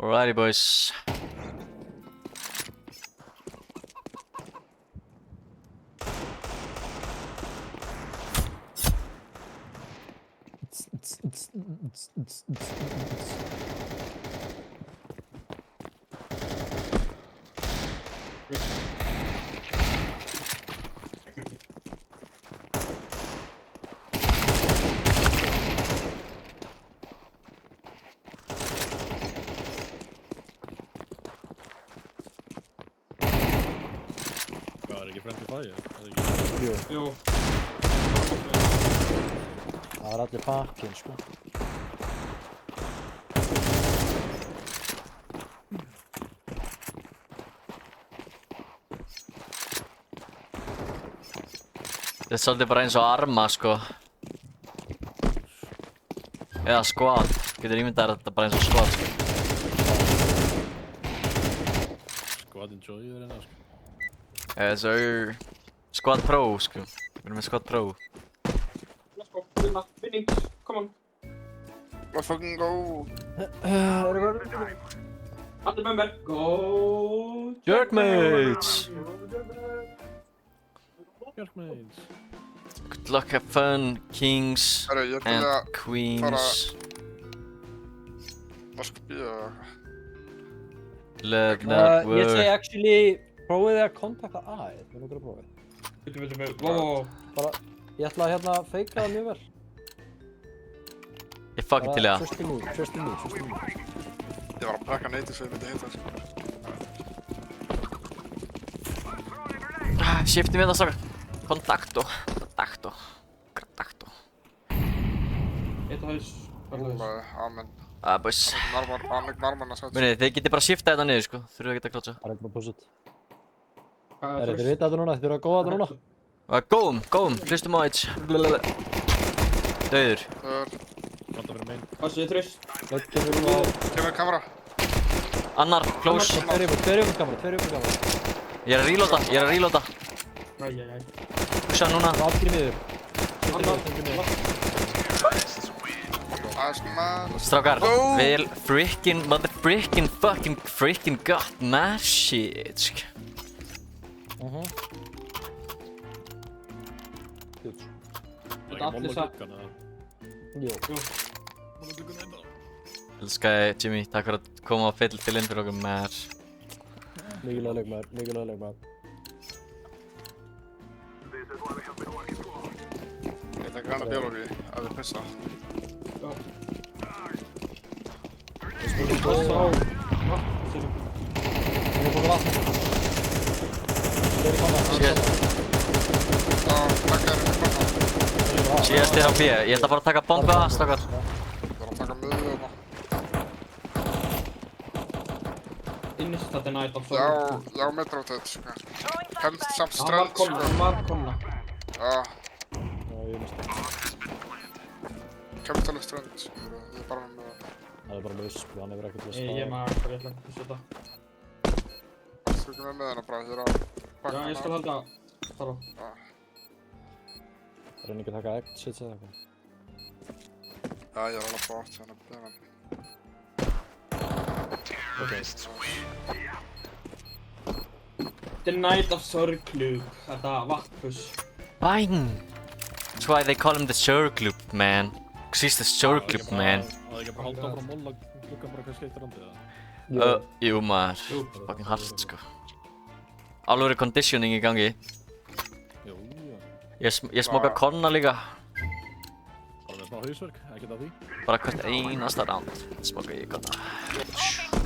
Alrighty, boys. Hvað ekki friendly fire? Jú. Það allir pakkinn, sko. Þetta er svolítið bara eins og arma, sko. Eða squad. Getur ímyndað þetta bara eins og squad, sko. Squad enjoy þér hérna, sko. Yes, sir. Squad Pro, sko. Við erum með Squad Pro. Let's go. Winning. Come on. Let's fucking go. Allir með mér. Go. Jerkmates! Björkmeins. Good luck, have fun, kings Herru, ég and ætla að queens. skopja. Love not Ég segi work. actually, prófið þið að kontakta A-ið. Mér langar að prófa. Bitu. Wow. Bara, ég ætla að hérna feika það mjög vel. Ég fucking til það. Trust in me, trust in me, trust in me. Ég var að pakka neyti svo ég myndi heita þessu. Shifti við það, strákar. Kontakto. Eitt á haus. Amen. Boys. Narman að setja. Munið, þið getið bara shiftað þetta niður, sko. Þurfið ekki að klotsa. Það er ekki bara pussut. Hvað Er þið vita þetta núna? Þið eru að góða þetta núna? Góðum, hlustum á eitt. Dauður. Vanda fyrir main. Passu þið þrjus. Kemur kamera. Annar, close. Tveir yfir kamera. Ég er að reloada. Æjæjæj. Pusha núna. Það er allir miður. Strákar, við frickin' got my shit, sko. Þetta allir satt. Jú. Elskaði Jimmy, takk fyrir að koma og fyll inn fyrir okkur með. Mikilvæg leikmaður. Ég tek hana biológi að við pissa. Passa á. Hún er búin vatn. Shit, Takkar henni panna. síðast þér á B. Ég ætla bara að taka bomba, strákar. Ég var að taka miðið þarna. Innist þetta er nætt á Já, metrótið, sko. Helst samt Hann var strönd, konna, sko. hann var konna. Já, Já, ég veist. kemur til að strönd, sko. Ég er bara með það. Það er bara laus, sko. Hann hefur ekkert Ég er maður, ég ætla ekki að pissa þetta. Þú ekki með hana bara, ég er að pakka Já, ég skal halda þar á. Reyni ekki að taka exits eða eitthvað. Já, ég er alveg bort hérna, björn. Þetta er nætt af sorglug, þetta vatnpuss. Bang! That's why they call him the Surgloop man. Cause he's the Surgloop man. Það er ekki bara halda áfram molla klukkan bara kannski eitt randið, eða? Jú maður, fucking hart, sko. Alveg conditioning í gangi. Jú, Ég smoka konna líka. bara með smá hausverk, ekkert af því. Bara hvert einasta round smoka ég konna.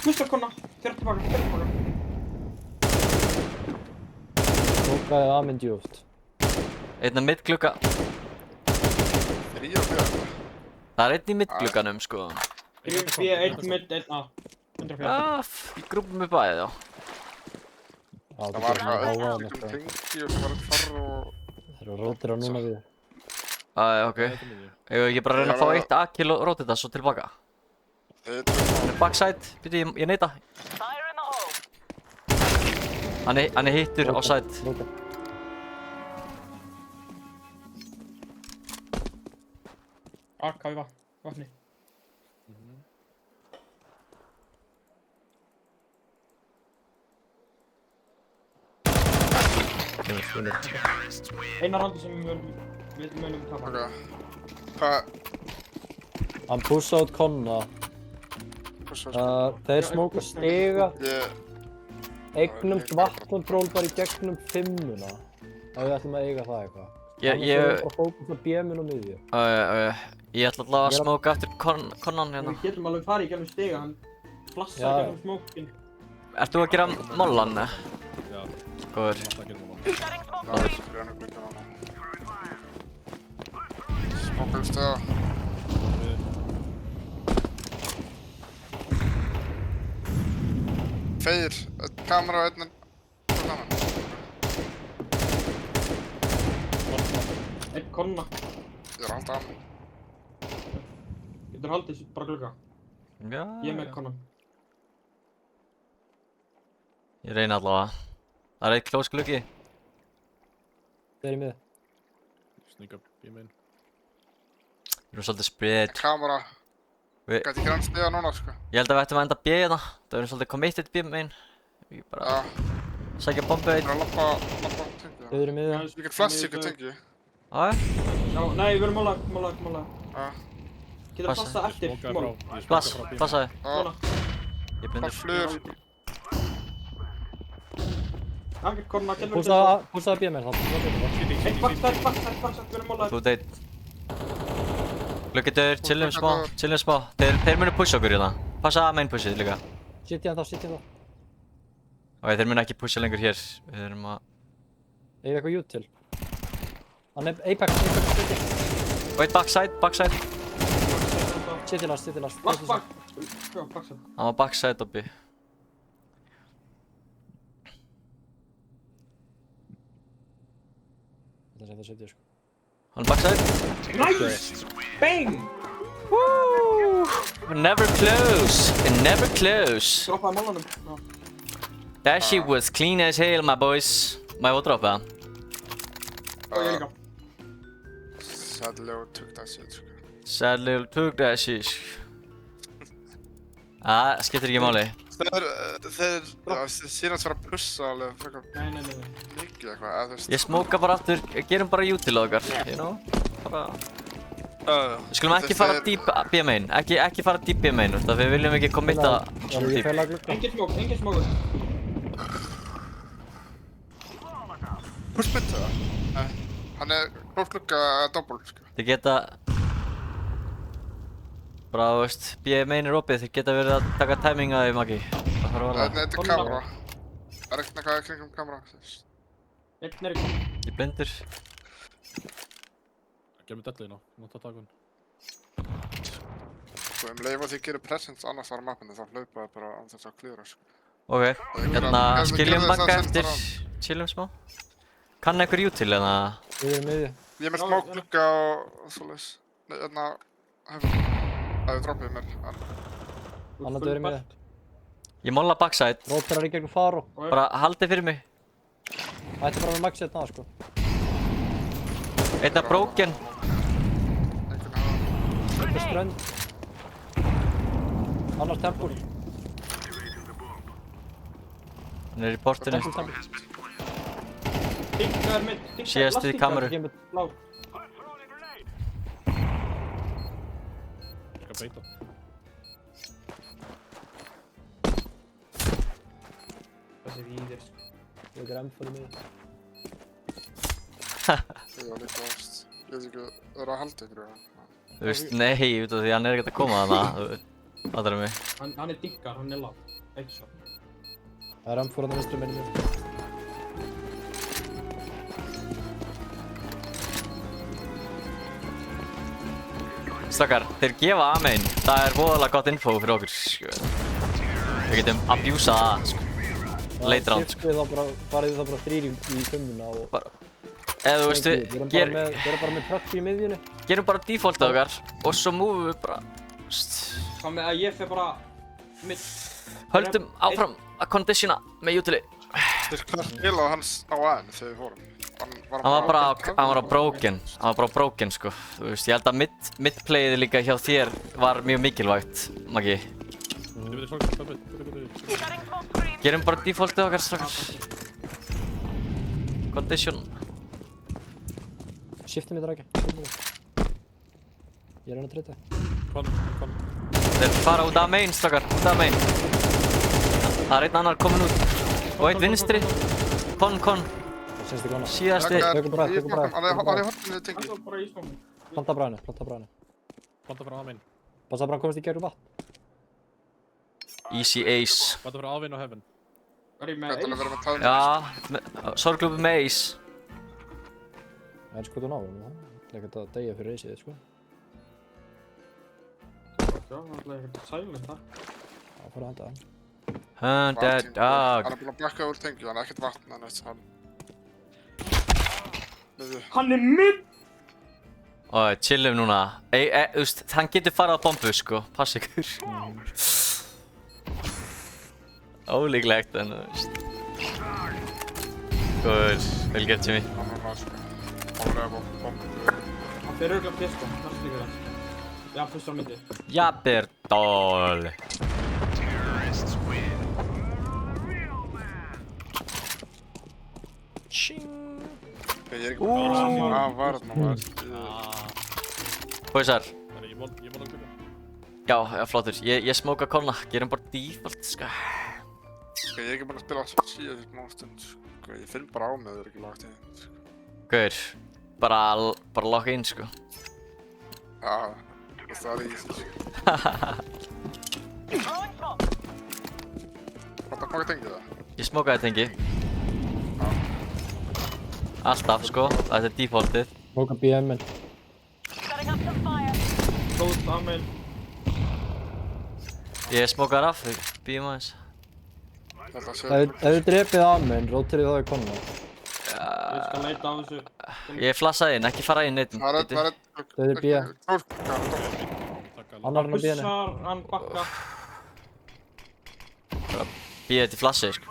Pussa konna. Þér tilbaka. Tókaði aðminn djúft. Einn af middglugga. Er ég að björn? Það er einn í middglugganum, sko. B, 1 mid, 1 A. 104. Í grúpum með bæði, já. Það var eitthvað auðvitað ykkur kringi og svo var þetta farr og... Það eru rótir á núna við. Ok. Ég ekki bara að reyna að fá eitt A-kill og rótið það svo tilbaka. Þetta er Backside, byrju, ég neita. Hann er hittur á side. Loka. AK í vatni. Eina randi sem við munum tapa. Ok. Hvað? Hann pussa út konna. Þeir smóka stiga. Eignumst vatnkontról bara í gegnum 5-una. Ef við ætlum að eiga það eitthvað. Annars erum við bara fókus á B-mun og miðju. Ég ætla allavega að smóka eftir konnan hérna. Við getum alveg farið í gegnum stiga, hann flassaði Já. gegnum smókin. Ert þú að gera mollan? Já, Góður. það getur maður. Það er fyrir hann að glukka hana. Smókaðu stiga. Feir, kamera á einnig. Einn konna. Ég er að halda á mig. Getur haldið bara glugga. Já. Ég er með konnan. Ég reyna allavega. Það er eitt close gluggi. Þeir eru miðju. Sneak up B-main. Við erum svolítið spread. Kamera. Við- Gæti ekki hann stiga núna, sko. Ég held að við ættum að enda B hérna. Það verður svolítið committed B-main. Við bara Já, sækja bombu ég einn. er að lappa tengið. Þeir eru miðju. Ég get flash ykkur tengið. Já, Já, nei, við erum mála. Já, Getur Passa. flassað eftir Smókaði mól. frá. Ég Plass, smókaði frá B-main. plassaði. Konna. Ég er það blindur. flygur. Akkert konna, getur Pussaði B-mun, það pussaði B-mun. Einn baksætt, við erum mála. Þú deit. Gluggitur, chillum smá. Þeir munu pusha okkur hérna. Passa að main pushið líka. Sitt í hann þá. Ok, þeir munu ekki pusha lengur hér. Við erum að... Eigið eitthvað jút til. Hann er Apex, sitt. Wait, backside. Sitt í last. Bak. Já, baksætt. Hann var backside uppi. Það sitt í sko. Hann er backside. Nice! Bang! Never close. Droppaði málanum. Já. That shit was clean as hell, my boys. Má ég droppa það? Og ég líka. Sadly, took that shit, sko. Sadly took that shit. Skiptir ekki máli. Þeir sínast vera að pussa alveg frekar Nei. mikið eitthvað, eða þú veist. Ég smóka bara aftur, gerum bara util á okkar, you know? Bara... Við skulum ekki fara deep B-main, ekki fara deep B-main, þú veist, við viljum ekki committa svona Ég deep. fæla glugga. Engin smókur. Push mid það? Nei, hann er glukka double, sko. Þið geta... Bara, þú veist, B-main er opið, þið geta verið að taka timinga þeim ekki. Það þarf að Nei, varða. þetta er kamera. Það er ekkert eitthvað kringum kamera. Einn er í konna. Ég blindur. Gef mér deadline á. Mátt að taka hann. Sko, leif að þið gerir presence annars var mappinu, þá hlaupaði bara án þess að klíra, sko. Ok, hérna, skiljum banka eftir, chillum smá. Kann einhver util hérna? Þeir eru miðju. Ég er með smá glugga og svoleiðis. Nei, hérna, það er droppið mér. Annar dörr í miðju. Ég molla backside, Róterar í gegnum Faro. bara haldið fyrir mig. Ætti bara með maxið þetta sko. Einn er broken. Einhvern hafa. Þetta er strönd. Annars tempul. Hann er í portinu. Tempul. Digga er mitt. Síðast í kameru. Lár. Ég skal beita. Þessi víðir. Ég er M4 í miðju. Ég var líka ást. Ég veit ekki, það er að halda ykkur eða? Þú veist, nei, út af því hann er ekkert að koma þarna. Fattar mig. Hann er diggar, hann er lár. Eitt svo. Það er M4 á það vinstri minni mér. Strákar, þeir gefa A-main. Það er voðalega gott info fyrir okkur. Við getum abjúsað það, sko. Late round, sko. Farið þá bara þrýr í fimmuna og... Bara... Eða þú veist, Við erum bara með tröppi í miðjunni. gerum bara defaultið okkar og svo movum við bara... Hvað með að ég fer bara... mitt. Höldum áfram að conditiona með utili. Hvað spilaði hans á aðeins þegar við fórum? Hann var bara broken sko. Þú veist, ég held að midplayið líka hjá þér var mjög mikilvægt, Maggi. Gerum bara defaultið okkar strax. Condition. Shifti mig dragi. Ég er að treyta. Þeir fara út af main, strákar, út af main. Það er einn annar komin út. Og einn vinstri. Kon. Síðasti. Tökum bræð. Hann er hortinu tengi. Það er bara í smóknum. Planta bræðinu. Planta frá aðminn. Passa að hann komist í gegnum vatn. Easy ace. Planta frá aðminn og heaven. Er ég með Þetta er að eins? vera með tæðin. Já, sorgklúbu með ace. Það er sko þú náðum það. Það er ekkert að deyja fyrir reysið, sko. Já, það er ekkert silent það. Það fyrir að henda það. Hunted dog. Hann er búinn að bakka úr tengju, hann er ekkert vatn, hann veist hann. Hann er mitt! Og chillum núna. Þú veist, hann getur farið á bombu sko. Pass ykkur. Ólíklegt en þú veist. Góður, vel gert Jimmy. Hann er maður sko. Hann er að bomba. Hann fyrir auðvitað pista, það er slíkur hans. Já, pista á myndi. Jabbertól. Ég er ekki bara að varna maður. Bóðisar. Ég má að klukka. Já, flottur. Ég smóka konna. Gerum bara default sko. Ég er ekki bara að spila síðan því mástund sko. Ég finn bara á mig að það er ekki lagt inn sko. Góður. Bara lokka inn sko. Já, það er í þessu sko. Hvað maður tengið það? Ég smókaði tengi. Alltaf sko. Þetta er defaultið. Móka BM-in. Góð, amen. Ég smókaði af. Býðum aðeins. Ef þið drepið amen, rótirið það í konna. Ég skal leita á þessu. Ég flassaði inn, ekki fara inn neitt. Það er Þau eru B. Annar hann á B-inu. Pussar, hann bakka. Býðið til flassið sko.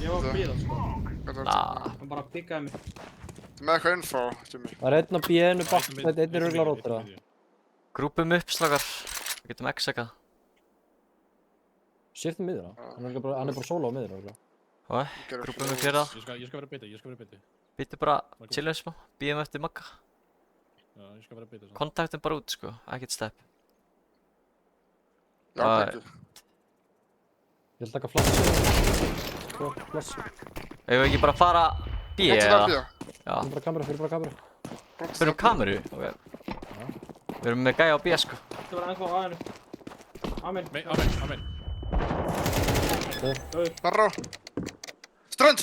Ég var að bíða sko. Nah. Hann bara pikkaði mig. Með eitthvað info, Jimmy. Það er einn á B-inu bak, þetta einn er örugglega rótir það. Grúpum upp strákar. Við getum x-ekað. Shiftum miður það. Hann er bara solo á miður örugglega. Hvað? Grúpum upp hér það. Ég skal vera biti. Býttu bara chillum smá. Býðum eftir Magga. Já, ég skal vera biti. Kontaktum bara út sko. Ekkert stepp. Já, tengju. Ég ætla að taka flassi. Flassi. Ef við ekki bara fara B eða? Já. Fyrir bara kamera. Við erum kameru? Ok. Við erum með gæja á B sko. Þetta var ennþá aðeinu. Amen. Amen. Barrá. Strönd.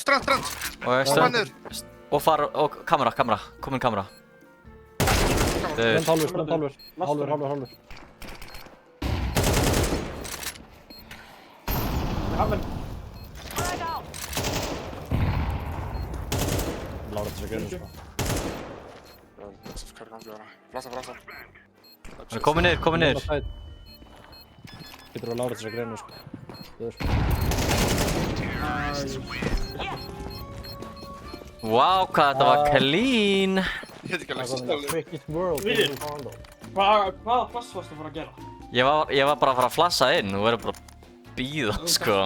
Og fara, og kamera. Komin kamera. Hálfur. Amen. Lára þess að gera sko. Hvað er gangið þarna? Flassa. Hann er komin niður. Getur að lára þess að gera sko. Vá, hvað þetta var clean. Ég heit ekki að lesa The quickest world Við. in Condo. Hvaða flass varstu að fara að gera? Ég var bara að fara að flassa inn. Þú verður bara að bíða sko.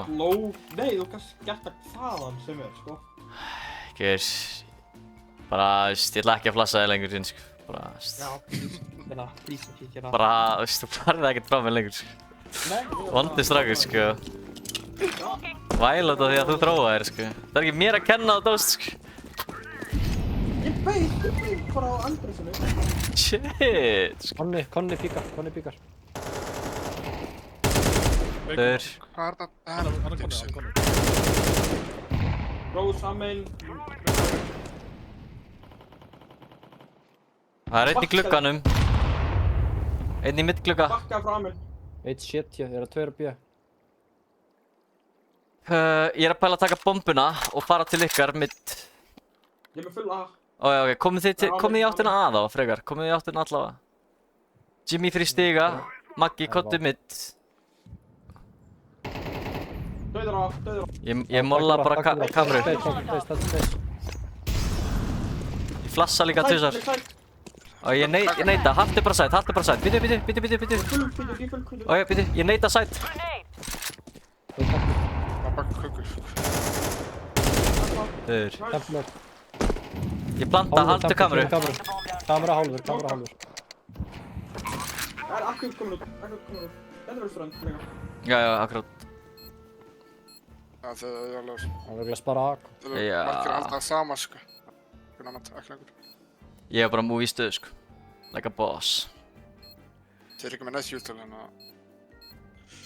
Nei, þú kannst gert það hvaðan sem er sko. Gauður. Bara, veist, ég ætla ekki að flassa þig lengur inn sko. Bara, veist. Já, please ekki gera það. Bara, veist, þú farið ekkert frá mig lengur sko. Nei, Vondið strákur sko. Væla þetta því að þú þróaðir sko. Það er ekki mér að kenna á dóst sko. Ég beið bara á Andresinu. Shit sko. Konni píkar. Þur. Hvað er það? Hann er konni. Rose, amen. Það er einn í glugganum. Einn í mittglugga. Bakka frá amen. Eitt shit hér, er það 2 B. Ég er að pæla að taka bombuna og fara til ykkar mitt. Ég er með full A. Ok, komið í áttina að á frekar. Komið í áttina allavega. Jimmy fyrir stiga. Maggi, kottu mitt. Þú Dauður á. Ég molla bara kameru. Space. Ég flassa líka tvisar. Og ég neita, haltu bara sæt. Bíddu. Ok, bíddu, ég neita sæt. Bak kökur. Þur. Ég planta, haltu kameru. Kamera hálfur. Það er akkur komin út. Þetta er rúströnd, líka. Já, akkurát. Það er alveg... Það er að spara AK. Það er margir alltaf sama, sko. Hvernig annað, ekki lengur. Ég er bara múi í stöðu, sko. Like a boss. Þeir eru ekki með næst júltölu, en að...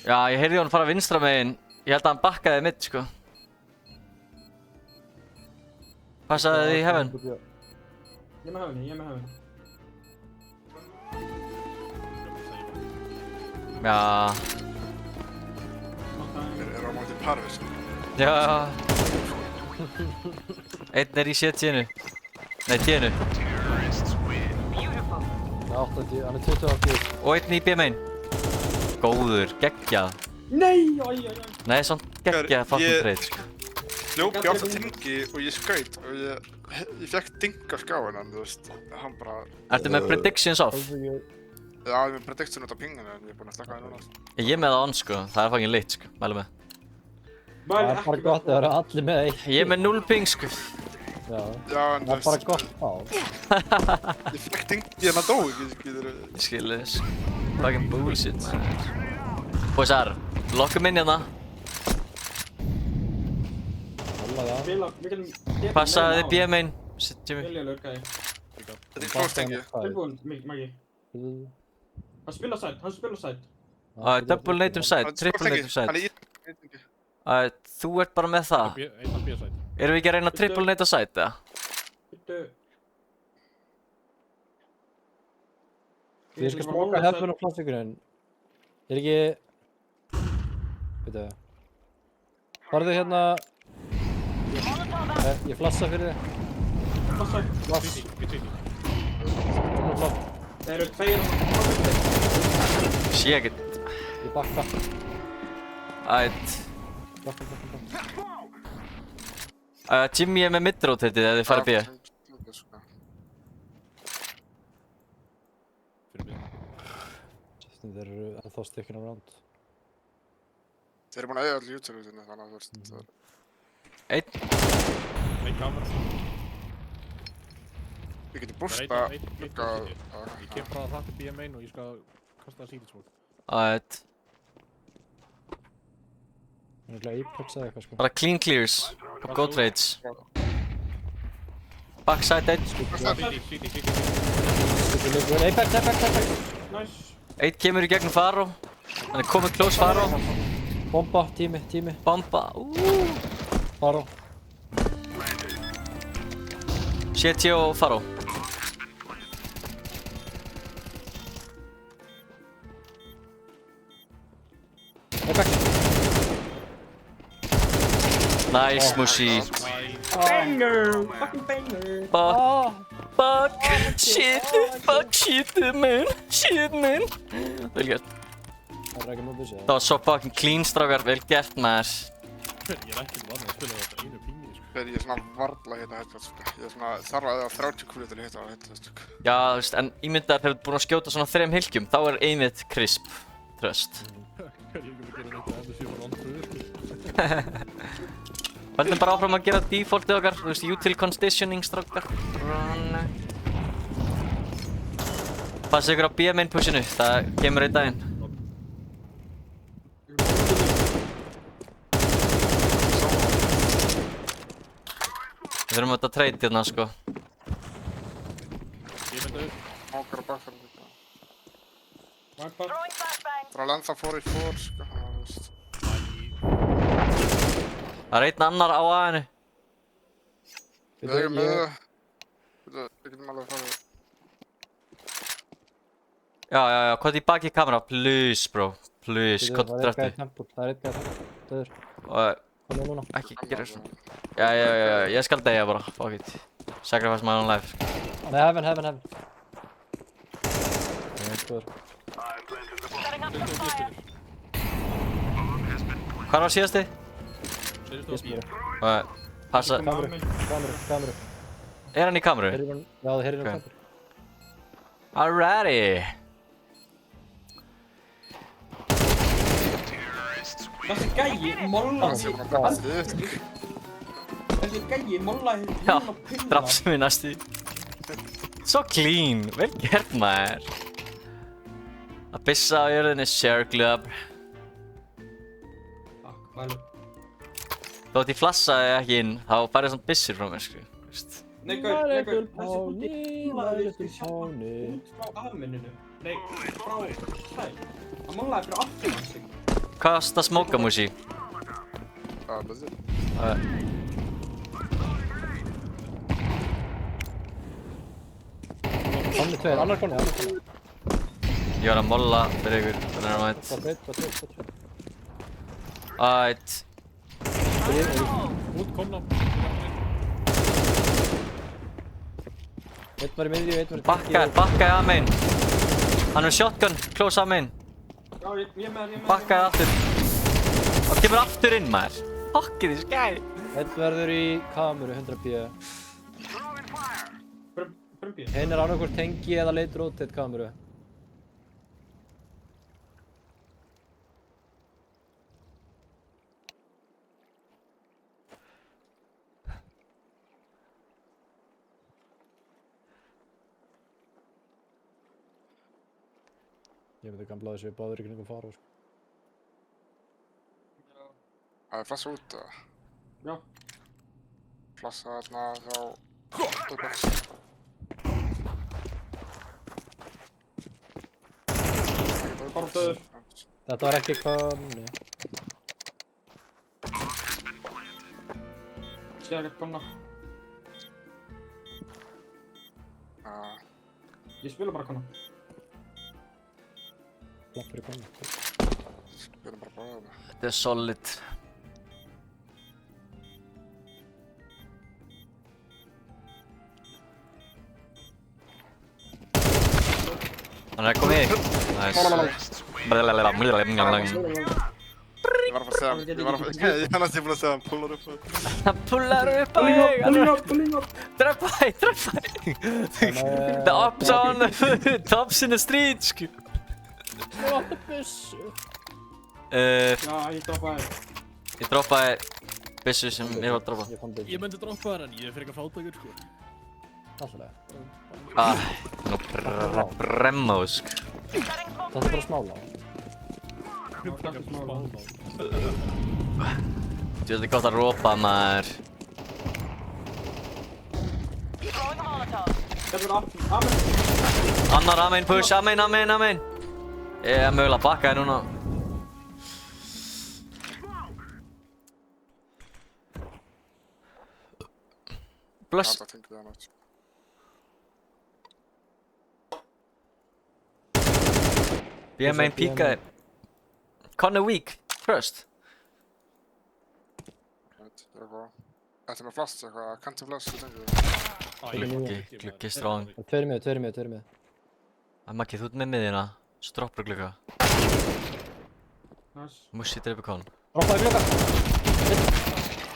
Já, ég heyrði hann fara vinstra megin. Ég held að hann bakkaði mitt, sko. Passaði þið í heaven? Ég er með heaven. Já. Þeir eru á móti parvis. Já. Einn er í CT-inu. Nei, T-inu. Hann er 20 Og einn í B-main. Góður, geggjað. Nei, Nei, svona geggjað fucking trade, sko. Hljóp ég alltaf tingi og ég skaut og ég fekk ding á skáin en þú veist, hann bara... Ertu með predictions off? Já, ég er með prediction út á pinginu en ég er búinn að slaka það núna. Ég er með það on, sko. Það er fucking lit, sko. Mælum með. Það er bara gott að það eru allir með eitt. Ég er með 0 ping, sko. Já, en það er bara gott á. Ég fekk ding í hann að dó, ekki Ég skilu þess. Fucking bullshit. Boysar, lokkum inn hérna. Passaði þið B-main. Sitjum við. Þetta er klóstengi. Tilbúin, Maggi. Hann spila sæt. Double nade side, triple nade side. Þú ert bara með það. Einn að B-side. Erum við ekki að reyna triple nade side, eða? Ég skal smoka hefðun og plastikurinn. Ég er ekki... Veitu það. Farðu hérna... Ég flassa fyrir þig. Flass. Það eru tveir Sé ekkert. Ég bakka. Ætt. Bakka. Jimmy er með mid-rotatið ef þið farið B. Þeir eru ennþá stykkinn á round. Þeir eru búin að eiga allir júttölutinni þannig að þú veist... Einn kamera. Við getum bústa... Ég kem bara að hratta B-main og ég skal kasta það síðisvól. Ætt. Það er glæð Apex eða eitthvað, sko. Bara clean clears. Og go trades. Backside 1. Apex. Nice. 1 kemur í gegnum Faro. Hann er komið close Faro. Bomba, tími. Bomba. Faro. CT og Faro. Apex. Nice, Mushi. Banger! Fucking banger! Fuck shit, man. Vel gert. Það er ekki mjög busið. Það var svo fucking clean, strákar. Vel gert, maður. Ég er ekkert vann að spila þetta einu pingi, sko. Þegar ég er svona varla hérna headshot, sko. Ég er svona þarf að eða 30 kúli til að hitta á headshot, sko. Já, þú veist, en ímyndaðar þegar þú ert búinn að skjóta svona 3 hylkjum, þá er einmitt crisp. Tröst. Ég er ekki að gera þetta enda síðan on 2, sko. Höldum bara áfram að gera defaultið okkar, þú veist, util conditioning, strákar. Passa ykkur á B-main pushinu, það kemur einn daginn. Við þurfum að trade hérna, sko. Ég myndi upp. Ákar að baka þetta. Wipe up. Það er að lenda 4-4, sko. Það veist. Það er einn annar á A-inu. Við eigum með það. Við getum alveg að fara. Já, hvað er í baki í kamera? Please, bro. Please, hvað er drætti? Það er eitthvað döður. Og Komið núna. ekki gera svona. Já, ég skal deyja bara. Fuck it. Sacrifice my own life. Nei, heaven. Góður. Hvað var síðasti? Þeir stóð Passa. Kameru. Er hann í kameru? Já, það heyrðir hann kameru. Alrighty. Þessi gæi mollaði. Þessi gæi mollaði Já, hérna pinna. drafsum við næstu. Svo clean, vel gert maður. Að byssa á jörðinni share club. Takk, vælu. Þótt ég flassaði ekki inn, þá færði svona byssur frá mér, sko. Nei, gaur, þessi Little úti pony, mollaði little pony. út frá afminninu. Nei, frá hlæ. Hann mollaði fyrir aftur hans sig. Hvað varst það smóka, Musi? Konni tveir, annar konni. Ég var að molla fyrir ykkur, þannig að mætt. Hvað tveit. Ætt. út komna. Einn var í miðju, einn var í Bakkaði að megin. Hann er shotgun, close að megin. Já, ég með. Bakkaði aftur. Og kemur aftur inn, maður. Fokkið því skæ. Einn verður í kameru, 100 p. Brumbi. Hinn er annarkvort tengi eða leitur út eitt kameru. Ég veit að gamla þessu báður í kringum fara, sko. Það er flassa út, eða? Já. Flassa þarna hjá... Döðbox. Bara döður. Þetta var ekki konni. Sé ekkert konna. Ég spila bara konna. Klapp fyrir konni. Spilum bara báða það. Þetta er solid. Hann er komið í. Nice. Ég var að fara að segja, ég var næstu búinn að segja hann pullar upp. Hann pullar upp á Pulling up. Dreppa hæ. The ops on the tops in the street, sko. Ég átti byssu. Já, ég droppaði. Ég droppaði byssu sem ég var að droppa. Ég fann byssu. Ég myndi droppa þar en ég er fyrir ekki að fátakur, sko. Náttúrulega. Nú bremma, sko. Það er bara smála. Þú veist gott að ropa, maður. Þetta er amen. Annar amen, push, amen. Ég er mögulega að bakka þér núna. Blöss. Það tengið það nátt. B-main píkaði. Connor weak, first. Ég er góð. Þetta með flast eitthvað, kanti flast, ég tengi Gluggi strong. Tveir með. Maggi, þú ert með miðina. Svo droppar glugga. Nice. Musi dreipur kon. Droppaði glugga.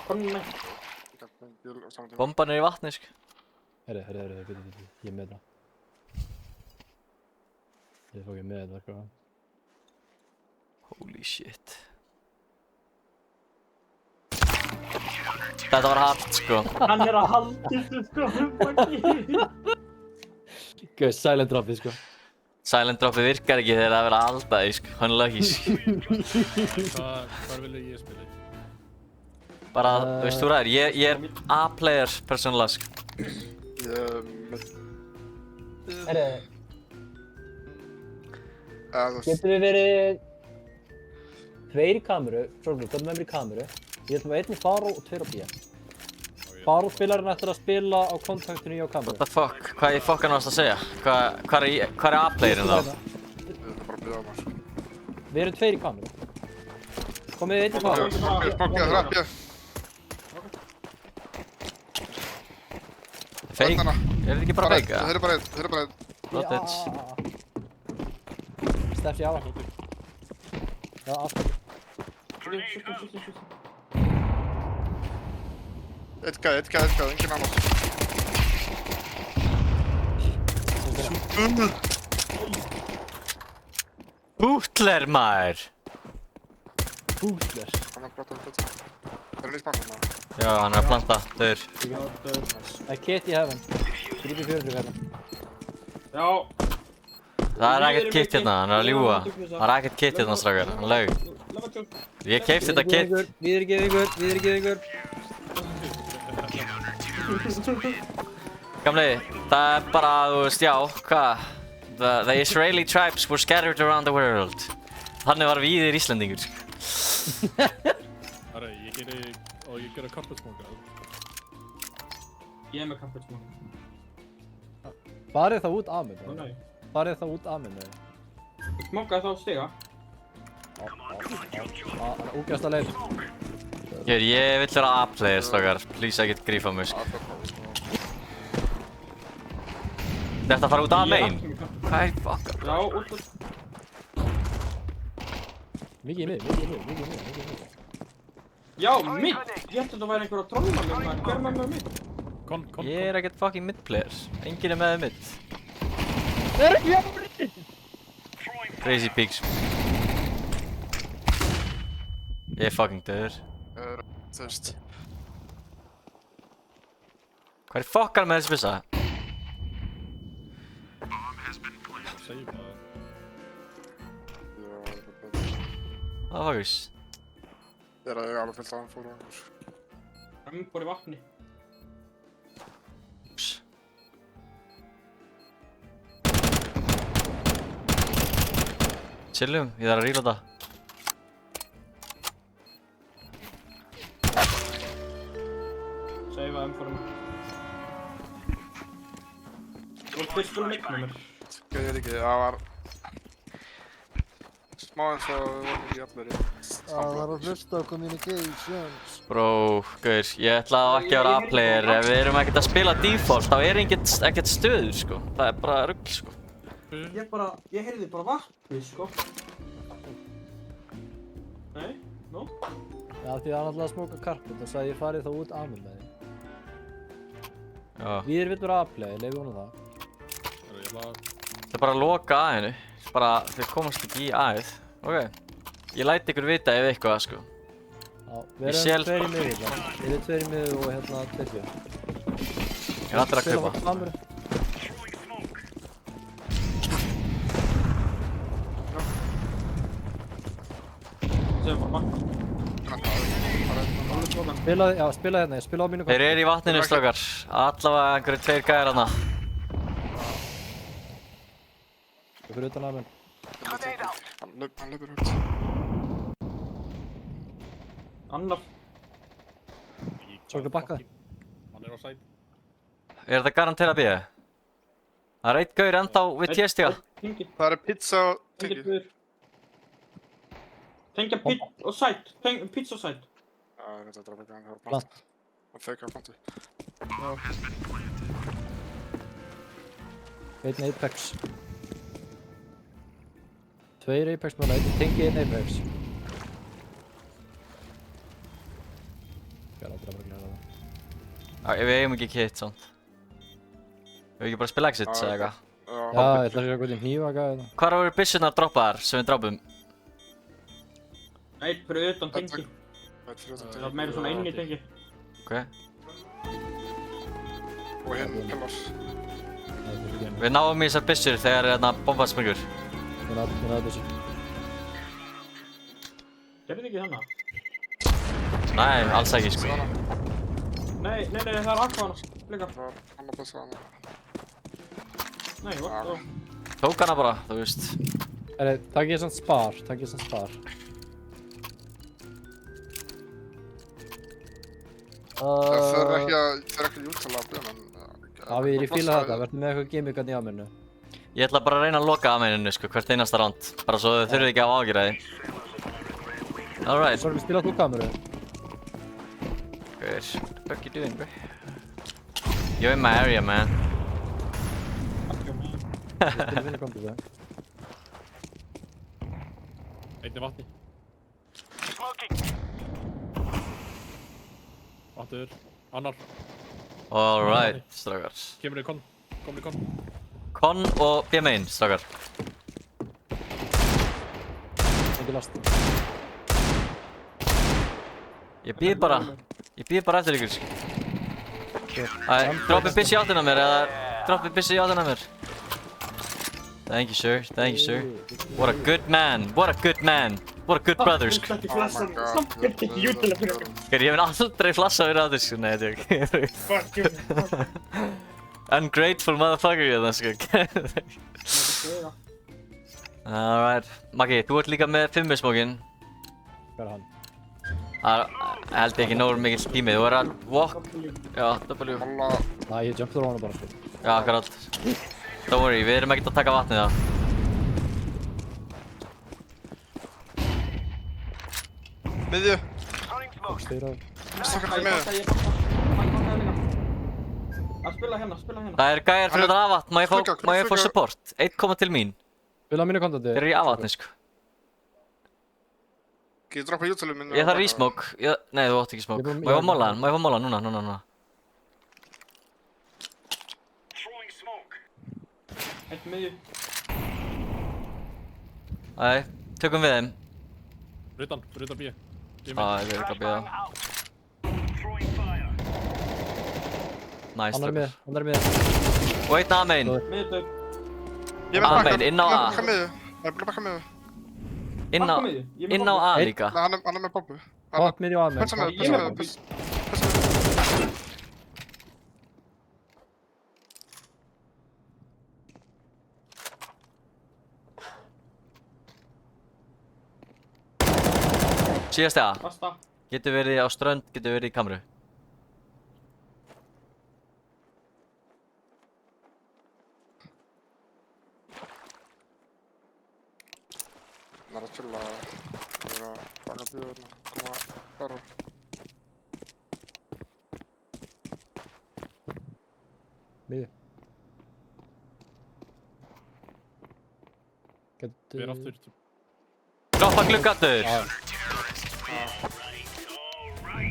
Konna. Bomban er í vatni, sko. Herri, ég er með það. Ég fók ég með það, sko. Holy shit. Þetta var hart, sko. Hann er að halda þessu, sko. Gauð, silent droppið, sko. Silent droppi virkar ekki þegar það er verið að halda því, sko. Hann er lucky, sko. Hvar vil ég spila? Bara, þú veist þú ræðir, ég er A-player persónulega, sko. Herri, getum við verið tveir í kameru, sorglu, komum með mér í kameru. Ég ætlum að einn í Faro og tveir á B. Faro spilarinn ætlar að spila á kontaktinu í á kameru. What the fuck? Hvað í fokkan varst að segja? Hvað er A-playerinn þá? Ég er bara að byrja á maður. Við erum tveir í kameru. Komið einn í Faro. Bókið, rappið. Fake? Er þetta ekki bara fake? Þeir eru bara einn. Nottage. Stefsi á. Já, aftur. Eitt gæði, engin annar. Bútler maður! Bútler. Hann er blótt. Er hann í smakkan það? Já, hann er að planta, döður. Það er kit í heaven. Grípi 40 hérna. Já. Það er ekkert kit hérna, hann er að ljúga. Það er ekkert kit hérna, strákar, hann laug. Ég keypti þetta kit. Viðurgefingur. Gamli, það er bara, þú veist, já, hvað? The Israeli tribes were scattered around the world. Þannig var víðir Íslendingur, sko. Herra, ég gera karpetsmóka. Ég er með kampetsmóka. Farið það út af mér. Ó nei. Farið það út af mér. Smokkaði þá stiga. Úgæsta leið. Hér, ég vill vera A-player, strákar. Please, ekkert grífa mig, sko. Þetta fara út af main? Hvað er fuck? Já, út. Mikið í mið. Já, mitt! Ég ætti þetta væri einhver að trolla mig, maður. Hver er með mitt? Kon. Ég er ekkert fucking mid-player. Enginn er með mid. Crazy pigs. Ég er fucking döður. Þú veist. Hvað er fokkar með þessi byssa? Save það. Það var fuckers. Ég er alveg fyllt að hann fór á einhver. Rambor í vatni. Ups. Chillum, ég þarf að reloada. Seifa M4-um. Þú var fyrst fyrir mitt með mér. Ég veit ekki, það var... Smá eins og við vorum ekki allir í... Það var að hlusta á communications. Bro, gauður, ég ætla ekki að vera A-player. Ef við erum ekkert að spila default, þá er ekkert stöður, sko. Það er bara rugl, sko. Ég heyrði bara vatni, sko. Nei, no? Já, því það er náttúrulega að smóka karpet og sagði ég farið þá út af mér með því. Já. Viðir vill vera A-play, leifum honum það. Herra, ég ætla að... Það er bara að loka A-inu. Bara, þið komast ekki í A-ið. Ok. Ég læti ykkur vita ef eitthvað, sko. Já, við Ég erum sel- tveir í miður hérna. Við erum tveir í miður og hérna tveir fyrir. Ég er allir að kaupa. Seifa vatni. Spilaði hérna, ég spilaði á mínu Þeir eru í vatninu, strákar. Allavega einhverju tveir gæjar hana. Fyrir utan að mér. Hann löpur út. Annar. Svo bakka. Hann er á sæt. Er þetta garantera B? Það er eitt gaur ennþá við T-stiga. Tengi. Það er pizza og Tengi tengi. bur. Tengja pizza og sæt. Pizza og sæt. Já, ég veit að það er ekki hann, það var Plant. plant. Hann feikar plantu. Einn Apex. Tveir Apex núna, einn tengi, einn Apex. Ég er aldrei að vera að glæða það. Já, við eigum ekki kit, sant. Við ekki bara spila exit, Já, eða eitthvað. Já, ég ætla að sjá hvernig hnífa gæði það. Hvar voru byssurnar droppaðar sem við drápum? Eitt fyrir utan tengi. Veit fyrir utan Það tengi. var meira svona inn í tengi. Ok. Og hinn pillar. Við náum í þessar byssur þegar er þarna bombaspringur. Mér aðeins þessu. Gerði ekki þannig? Nei, alls ekki, sko. Nei, það er akkvæðan. Líka. Það var annar pizza hann. Nei, what? Tók hana bara, þú veist. Herri, takk ég samt spar, Það fer ekki að jútala að byrja, en... Já, við erum í fíla þetta, verðum með eitthvað gimmick í ámennu. Ég ætla bara að reyna að loka A-maininu, sko, hvert einasta round. Bara svo þau þurfið ekki að ágjöra því. Alright. Svo erum við spilað þú kameru. What the fuck you doing, bro? You're in my area, man. Við spilum vinni kompið það. Einn er vatni. Vatnur. Annar. Alright, strákar. Kemur í kon. Komur í kon. Con og B main, strákar. Ekki last. Ég býð bara eftir ykkur, sko. Droppið byssi í áttina mér, eða droppið byssi í áttina mér. Thank you, sir. Thank you, sir. What a good man. What a good man. What a good brother, sko. Ekki flassa, samt ekki jútilega fyrir okkur. Ég mun aldrei flassa fyrir á þér, sko. Nei, þetta er ekki. Fuck you. Ungrateful motherfucker, ég það, sko. Alright. Maggi, þú ert líka með 5-smókinn. Hvað hann? Það held ég ekki nógur mikill tími. Þú er að walk. Já, W. Næ, ég jumpður á hana bara, sko. Já, akkurat. Don't worry, við erum ekkert að taka vatnið það. Miðju. Steyr á. Stokkar fyrir miðju. Að spila hérna. Það er gæjar fyrir þetta af vatn. Má ég fá Flugga. support? 1 koma til mín. Spila á mínu kontandi. Þeir eru í af vatni, sko. Ég droppa jútulum minni. Ég þarf resmoke. Nei, þú átt ekki smoke. Má ég fá móla hann? Má ég fá móla hann? Núna. Eitt miðju. Æ, tökum við þeim. Rutan B. Ég verður ekki að bíða. Nice, Hann er með. Og einn A main. Miðju döp. Ég vil A bakka. main, inn á A. Bakka miðju. Ég vil bakka miðju. Inn á A líka. Nei, hann er með bombu. Hopp miðju á með. Pönsa miðju, Ég er með pönsa miðju. Síðasti A. Basta. Getur verið á strönd, getur verið í kameru. Það er að chilla. Það er að baka bíðurna. Koma bara. Miðju. Við erum aftur. Droppa gluggatur!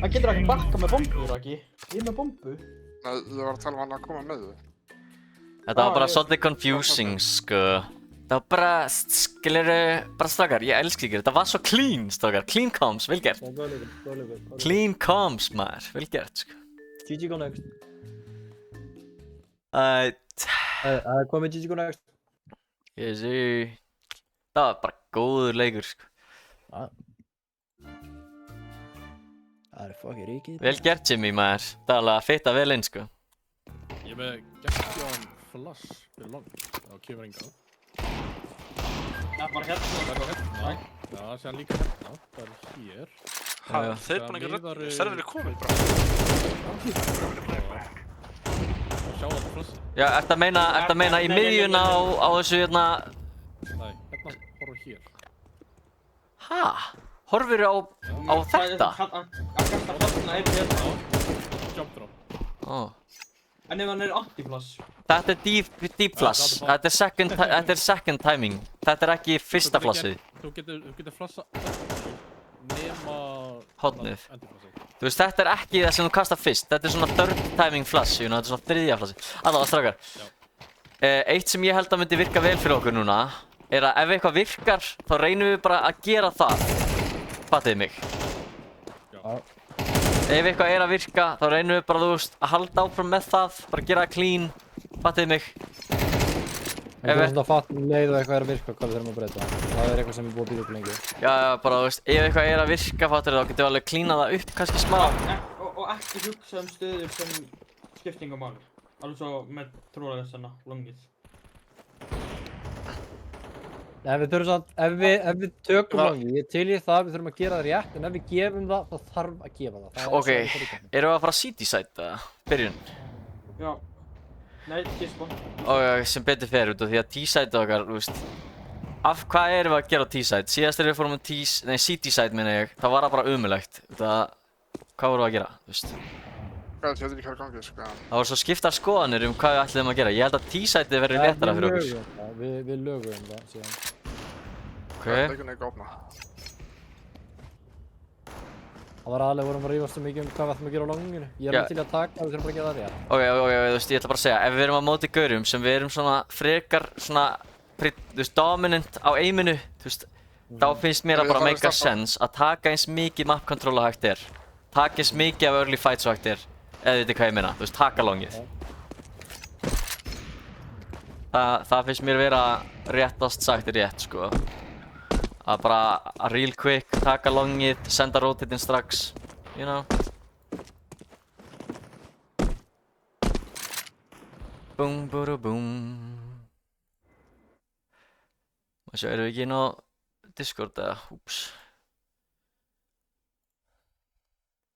Það getur ekki bakka með bombu, Raki. Ég er með bombu. Nei, ég var að tala um hann að koma með þau. Þetta var bara svolítið confusing, sko. Það var bara, skilurðu, bara strákar, ég elski ykkur. Þetta var svo clean, strákar. Clean comms, vel gert. Góðleikur. Clean comms, maður, vel gert, sko. GG go next. Hvað með GG go next? Ég sé... Það var bara góður leikur, sko. Það er fucking ríkið. Vel gert, Jimmy, maður. Það er alveg að fitta vel inn, sko. Ég er með Gastjón Flash fyrir long. Það kemur engað. Það er bara hérna. Já, séðan líka hérna. Það er hér. Þeir er búin að serverið komið bara. Sjá þetta Flash. Já, ertu að meina í miðjuna á þessu, hérna... Nei, hérna horfum hér. Ha? Horfirðu á þetta? Að kasta hérna einn hérna. Jump drop. Ó. En ef hann er anti-flash. Þetta er deep flash. Þetta er second timing. Þetta er ekki fyrsta flashið. Þú getur flassa nema... Hornið. Endurflassið. Þú veist, þetta er ekki það sem þú kastar fyrst. Þetta er svona third timing flash, þetta er svona þriðja flashið. Allavega, strákar. Eitt sem ég held að myndi virka vel fyrir okkur núna er að ef eitthvað virkar, þá reynum við bara að gera það. Fattiði mig. Já. Ef eitthvað er að virka, þá reynum við bara, þú veist, að halda áfram með það, bara gera það clean. Fattiði mig. Það er svona fatt leið og eitthvað er að virka hvað við þurfum að breyta. Það er eitthvað sem við búum að býða upp lengi. Já, bara, þú veist, ef eitthvað er að virka, fattir þá getum við alveg cleanað það upp kannski smá. Og ekki hugsa stöður sem skiptingamál. Alveg svo með trúlega longið. Nei, við þurfum samt, ef við tökum langið, ég til í það, við þurfum að gera það rétt, en ef við gefum það, þá þarf að gefa það. Ok, erum við að fara að city site eða? Byrjun? Já. Nei, T-spawn. Ok, sem betur fer út af því að T-site okkar, þú veist. Hvað erum við að gera á T-site? Síðast þegar við fórum city site minna ég, það var það bara umulegt. Hvað vorum við að gera, þú veist? Ég veit ekki hvað er gangið, sko. Það voru svo skiptar skoðanir hvað við ætlum að gera. Ég held að T-siteið verður léttara fyrir okkur. Við lögum það síðan. Ok. Það er ekki neitt að opna. Það var aðlega vorum að rífast svo mikið hvað við ætlum að gera á longinu. Ég er Já. með til að taka, við þurfum bara að gera það, já. Ok, þú veist, ég ætla bara að segja, ef við erum á móti gaurum sem við erum svona frekar svona, þú veist, dominant á aiminu, þú veist, þá finnst mér að bara make a sense að taka eins mikið map control og hægt er. Taka eins mikið af early fights og hægt er, eða þið veitir hvað ég meina, þú veist, taka longið. Það finnst mér vera réttast sagt rétt, sko. Að bara real quick, taka longið, senda rotateinn strax, you know. Búm, búru, búm. Og svo erum við ekki inn á Discord eða, úps.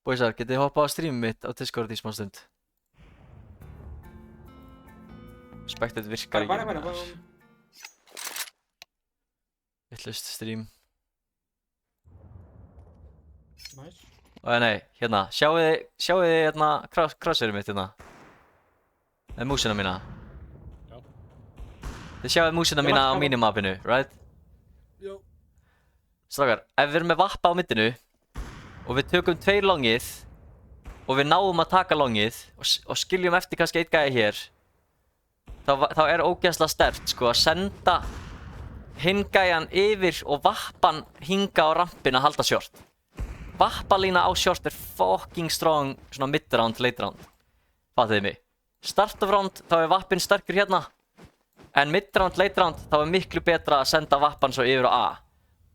Boysar, getið þið hoppað á streamið mitt á Discord í smá stund? Spectate virkar ekki með þess. Vittlust stream. Nice. Nei, hérna, sjáuð þið hérna crosshairum mitt hérna? Eða músina mína? Já. Þið sjáuð músina mína á minimapinu, right? Jó. Strákar, ef við erum með vappa á middinu og við tökum 2 longið og við náum að taka longið og skiljum eftir kannski 1 gæja hér, þá er ógeðslega sterkt sko að senda hinn gæjan yfir og vappan hinga á rampin að halda short. Vappalína á short er fucking strong svona mid round, late round. Fattiði mig? Start of round þá er vappin sterkur hérna, en mid round, late round þá er miklu betra að senda vappan svo yfir á A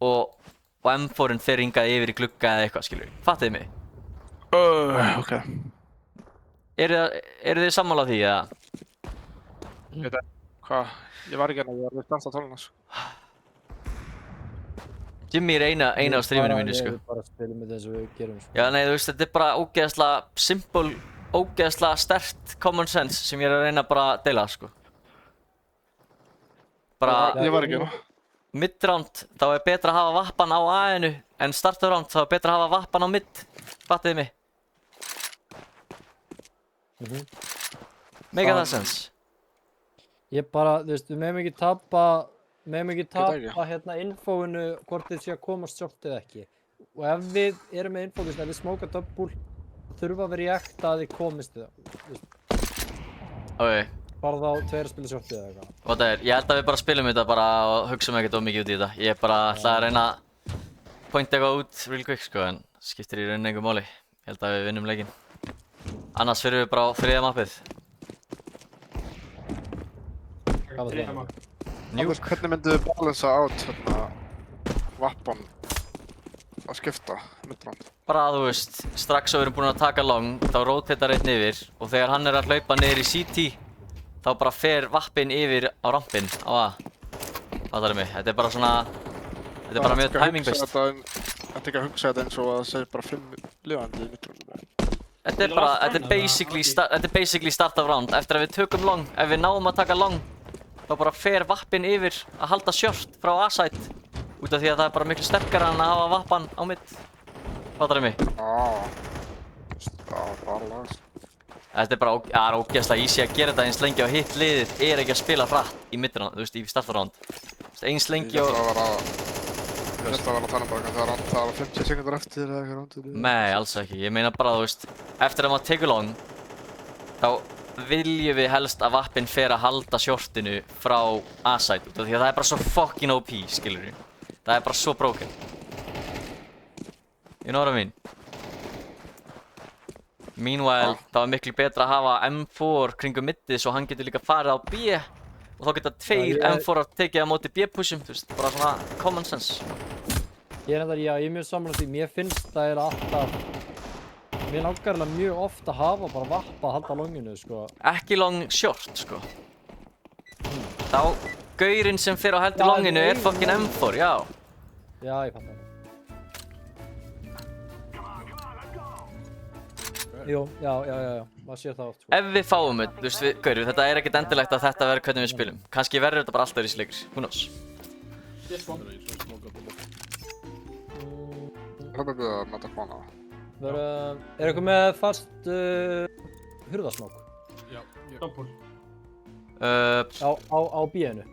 og M4-un þeir hingað yfir í glugga eða eitthvað, skilur við. Fattiði mig? Ok. Eru þið sammála því eða? Hvað? Ég var ekki að ég var við standa tóluna, sko. Jimmy er eina á streaminu mínu, sko. Við bara spilum með þessu við gerum, sko. Já, nei, þú veist, þetta er bara ógeðslega simple, ógeðslega sterkt common sense sem ég er að reyna bara að deila, sko. Bara Ég var ekki að mid-round, þá er betra að hafa vappan á A-inu en start-round, þá er betra að hafa vappan á mid. Fattiði mig? Make that sense? Ég bara, þú veist, við meðum ekki tapa ekki. hérna infóinu hvort þið sé að komast short eða ekki. Og ef við erum með infó, þú veist, ef við smóka double, þurfa að vera í ekta að þið komist þið. Ok, Bara þá 2 að spila short eða eitthvað. og það er, ég held að við bara spilum þetta bara og hugsaum ekkert of mikið út í þetta. Ég bara ætla að reyna að pointa eitthvað út real quick, sko, en skiptir í rauninni engu máli. Ég held að við vinnum leikinn. Annars fyrir við bara á 3. mappið. Hvað var það? Anders, hvernig myndu við balansa át hérna vappan að skipta midround? Bara að þú veist, strax og við erum búin að taka long, þá rotatar einn yfir og þegar hann er að hlaupa niður í CT, þá bara fer vappinn yfir á rampinn á A. Fattar mig, þetta er bara svona, þetta er bara mjög timing-based. Þetta er ekki að hugsa þetta eins og að það segir bara 5 lifandi í midround. Þetta er bara, þetta er basically start of round. Eftir að við tökum long, ef við náum að taka long, þá bara fer vappinn yfir að halda short frá A-side. Út af því að það er bara miklu sterkara en að hafa vappan á mid. Fattar mig? Bara lagast. Þetta er bara, það er ógeðslega easy að gera þetta eins lengi og hitt liðið er ekki að spila hratt í mid-round, þú veist, í start of round. Eins lengi og... Ég held að vera að tala bara það var 50 sekundur eftir eða eitthvað rándur. Nei, alls ekki. Ég meina bara, þú veist, eftir að maður tekur long, þá viljum við helst að vappinn fer að halda shortinu frá A-side, út af því að það er bara svo fucking OP, skilur við. Það er bara svo broken. You know what I mean? Meanwhile, það var miklu betra að hafa M4 kringum middið svo hann getur líka farið á B og þá geta 2 M4 tekið á móti B-pushum, þú veist, bara svona common sense. Ég er mjög sammála því, mér finnst það er alltaf, mér langar alveg mjög oft að hafa bara vappa að halda longinu, sko. Ekki long short, sko. Þá, gaurinn sem fer á heldur longinu er fucking M4, já. Já, ég fattar það. Jú, já, maður sér það oft, sko. Ef við fáum þetta, þú veist, gaurið, þetta er ekkert endilegt að þetta verður hvernig við spilum. Kannski verður þetta bara alltaf í leikir, who knows. This one. Það er í svona smóka búið. Hvað er það með þetta kona? Er eitthvað með fast hurðasmók? Já, Double. Á B-inu?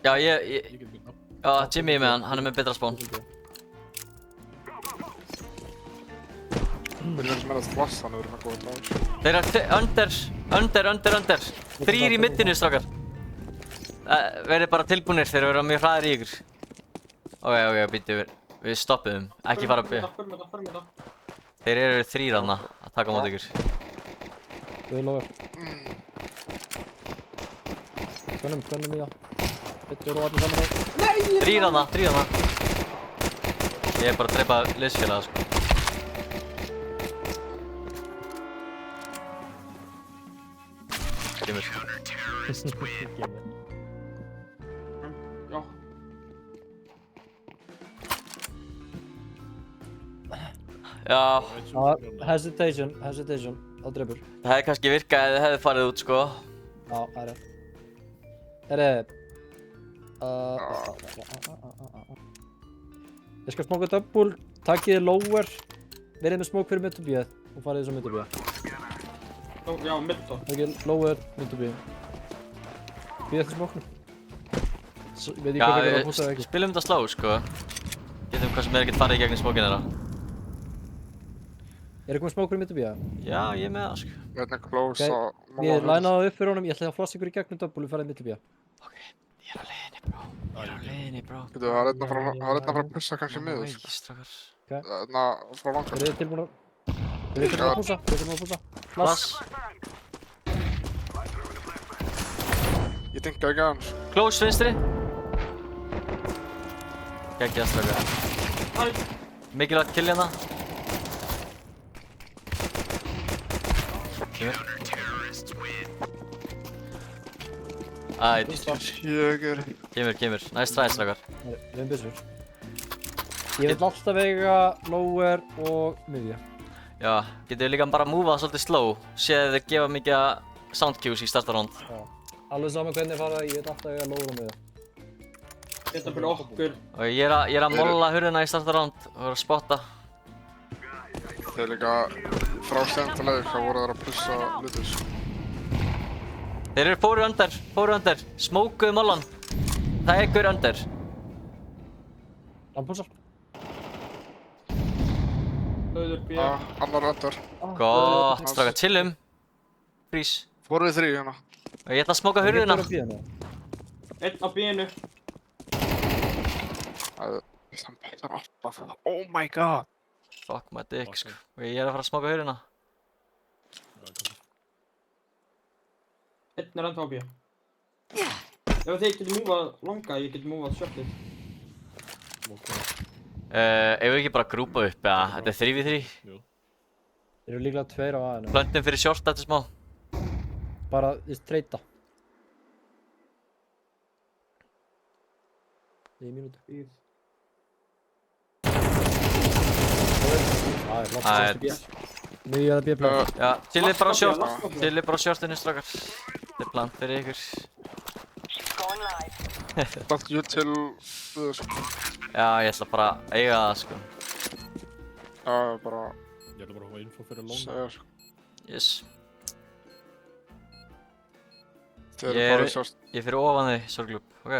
Já, ég get býtt á. já, Jimmy er með hann er með betra spón. Við erum með að flassa, við erum að góða dag. Þeir eru under. 3 í middinu, strákar. Verið bara tilbúnir, þeir eru mjög hraðir í ykkur. Ok, býttu, við stoppuðum. Ekki fara að byggja. Förum þetta. Þeir eru 3 þarna að taka á móti ykkur. Við logar. Könnum í það. Bittu eru allir saman á. 3 þarna. Ég er bara að dreipa liðsfélaga, sko. Kemur. Já. Já, Hesitation. Á dreipur. það hefði kannski virkað ef þið hefði farið út, sko. Já, það er rétt. Herri. Ég skal smóka double, takkið lower, verið með smók fyrir mid to B-ið og farið þessu mid to B. Já, mitt þá. Takkið lower, mid to B. B eftir smóknum. Veit ég hvað það er að púsa eða ekki. Spilum þetta slá, sko. Getum hvað sem er ekkert farið í gegnum smókinn þeirra. Er komið smók fyrir mid to B-ið? Já, ég er með það, sko. Við erum close Ok, að... Ég lænaði það upp fyrir honum, ég ætla að flossa ykkur í gegnum double og farið mid to B-ið. Ok, ég er á leiðinni, bro. Þú veit, það er einn að fara að pussa kannski miður. Æ, strákar. Einn að frá langar. Eru þið tilbúin að... Eru þið tilbúin að púsa? Eru þið tilbúin að púsa? Flass. Ég dinga ekki aðeins. Close vinstri. Gekkið að strákar. Mikilvægt kill hérna. Kemur. Jögur. Kemur. Nice try, strákar. Við erum byssur. Ég vil alltaf vega lower og miðja. Já, getum við líka bara að múfa svolítið slow. Séð þið gefa mikið sound cues í starta round. Já. Alveg saman hvernig fara, ég vil alltaf vega lower og miðja. Þetta fyrir okkur. Og ég er að molla hurðina í starta round og er að spotta. Þeir eru líka frá senduleg, hvað voru þeir að pussa hlutis. Þeir eru fóru under. Smókuðu mollan. Það er ykkur under. Hann púsar. Dauður B. Annar öndar. Gott, strákar, chillum. Freeze. Fóruð 3 hérna. Og ég ætla að smóka hurðina. Einn á B-inu. Það er alltaf. Oh my god. Fuck my dick, sko. Og ég er að fara að smóka hurðina. Einn er enda á B. Ef þið getur múfað langa, ég get múfað shotið. Ef við ekki bara grúpa upp, eða þetta er 3v3. Jú. Þeir eru líklega 2 á A-inu. Plöntum fyrir short eftir smá. Bara, þið streyta. 9 mínútur. Það er flott. Miðja eða B-plan. Já, chillið bara á short. Chillið bara á shortinu, strákar. Þetta er plan fyrir ykkur. Allt jú til... Já, ég ætla bara að eiga það, sko. Já, bara... Ég ætla bara að hafa info fyrir long. segja sko. Yes. Þeir eru bara sjást. Ég fyrir ofan þig, sorglúp. Ok.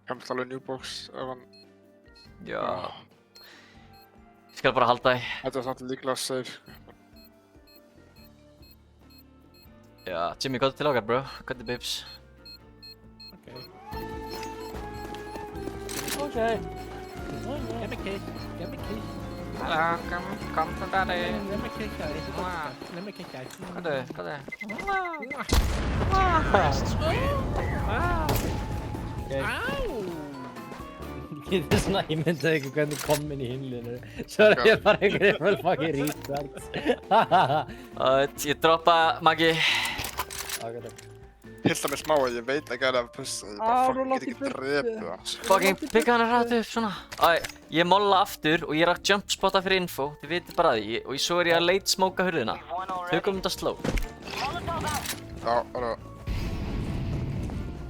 Kemst alveg new box ef hann... Já. Ég skal bara halda þig. Þetta er samt líklega safe. Já, Jimmy, gott til okkar, bro. Gott til babes. Ok. Get me kiss. Hello, kom til daddy. Let me kiss you. Let me kiss you. Hvað er? Þetta er svona, ég myndi ekki hvernig kom inn í himlinu. Svo er ég bara einhverjum vel fucking retard. Ég droppa Maggi. Hilda mig smá að ég veit ekki að það er að pussa. Ég bara fucking get ekki drepið hans. Fucking pikka hann að ræta upp svona. Ég molla aftur og ég er að jump spotta fyrir info. Þið vitið bara því. Og svo er ég að late smoka hurðina. Tökum þetta slow. Já, bara...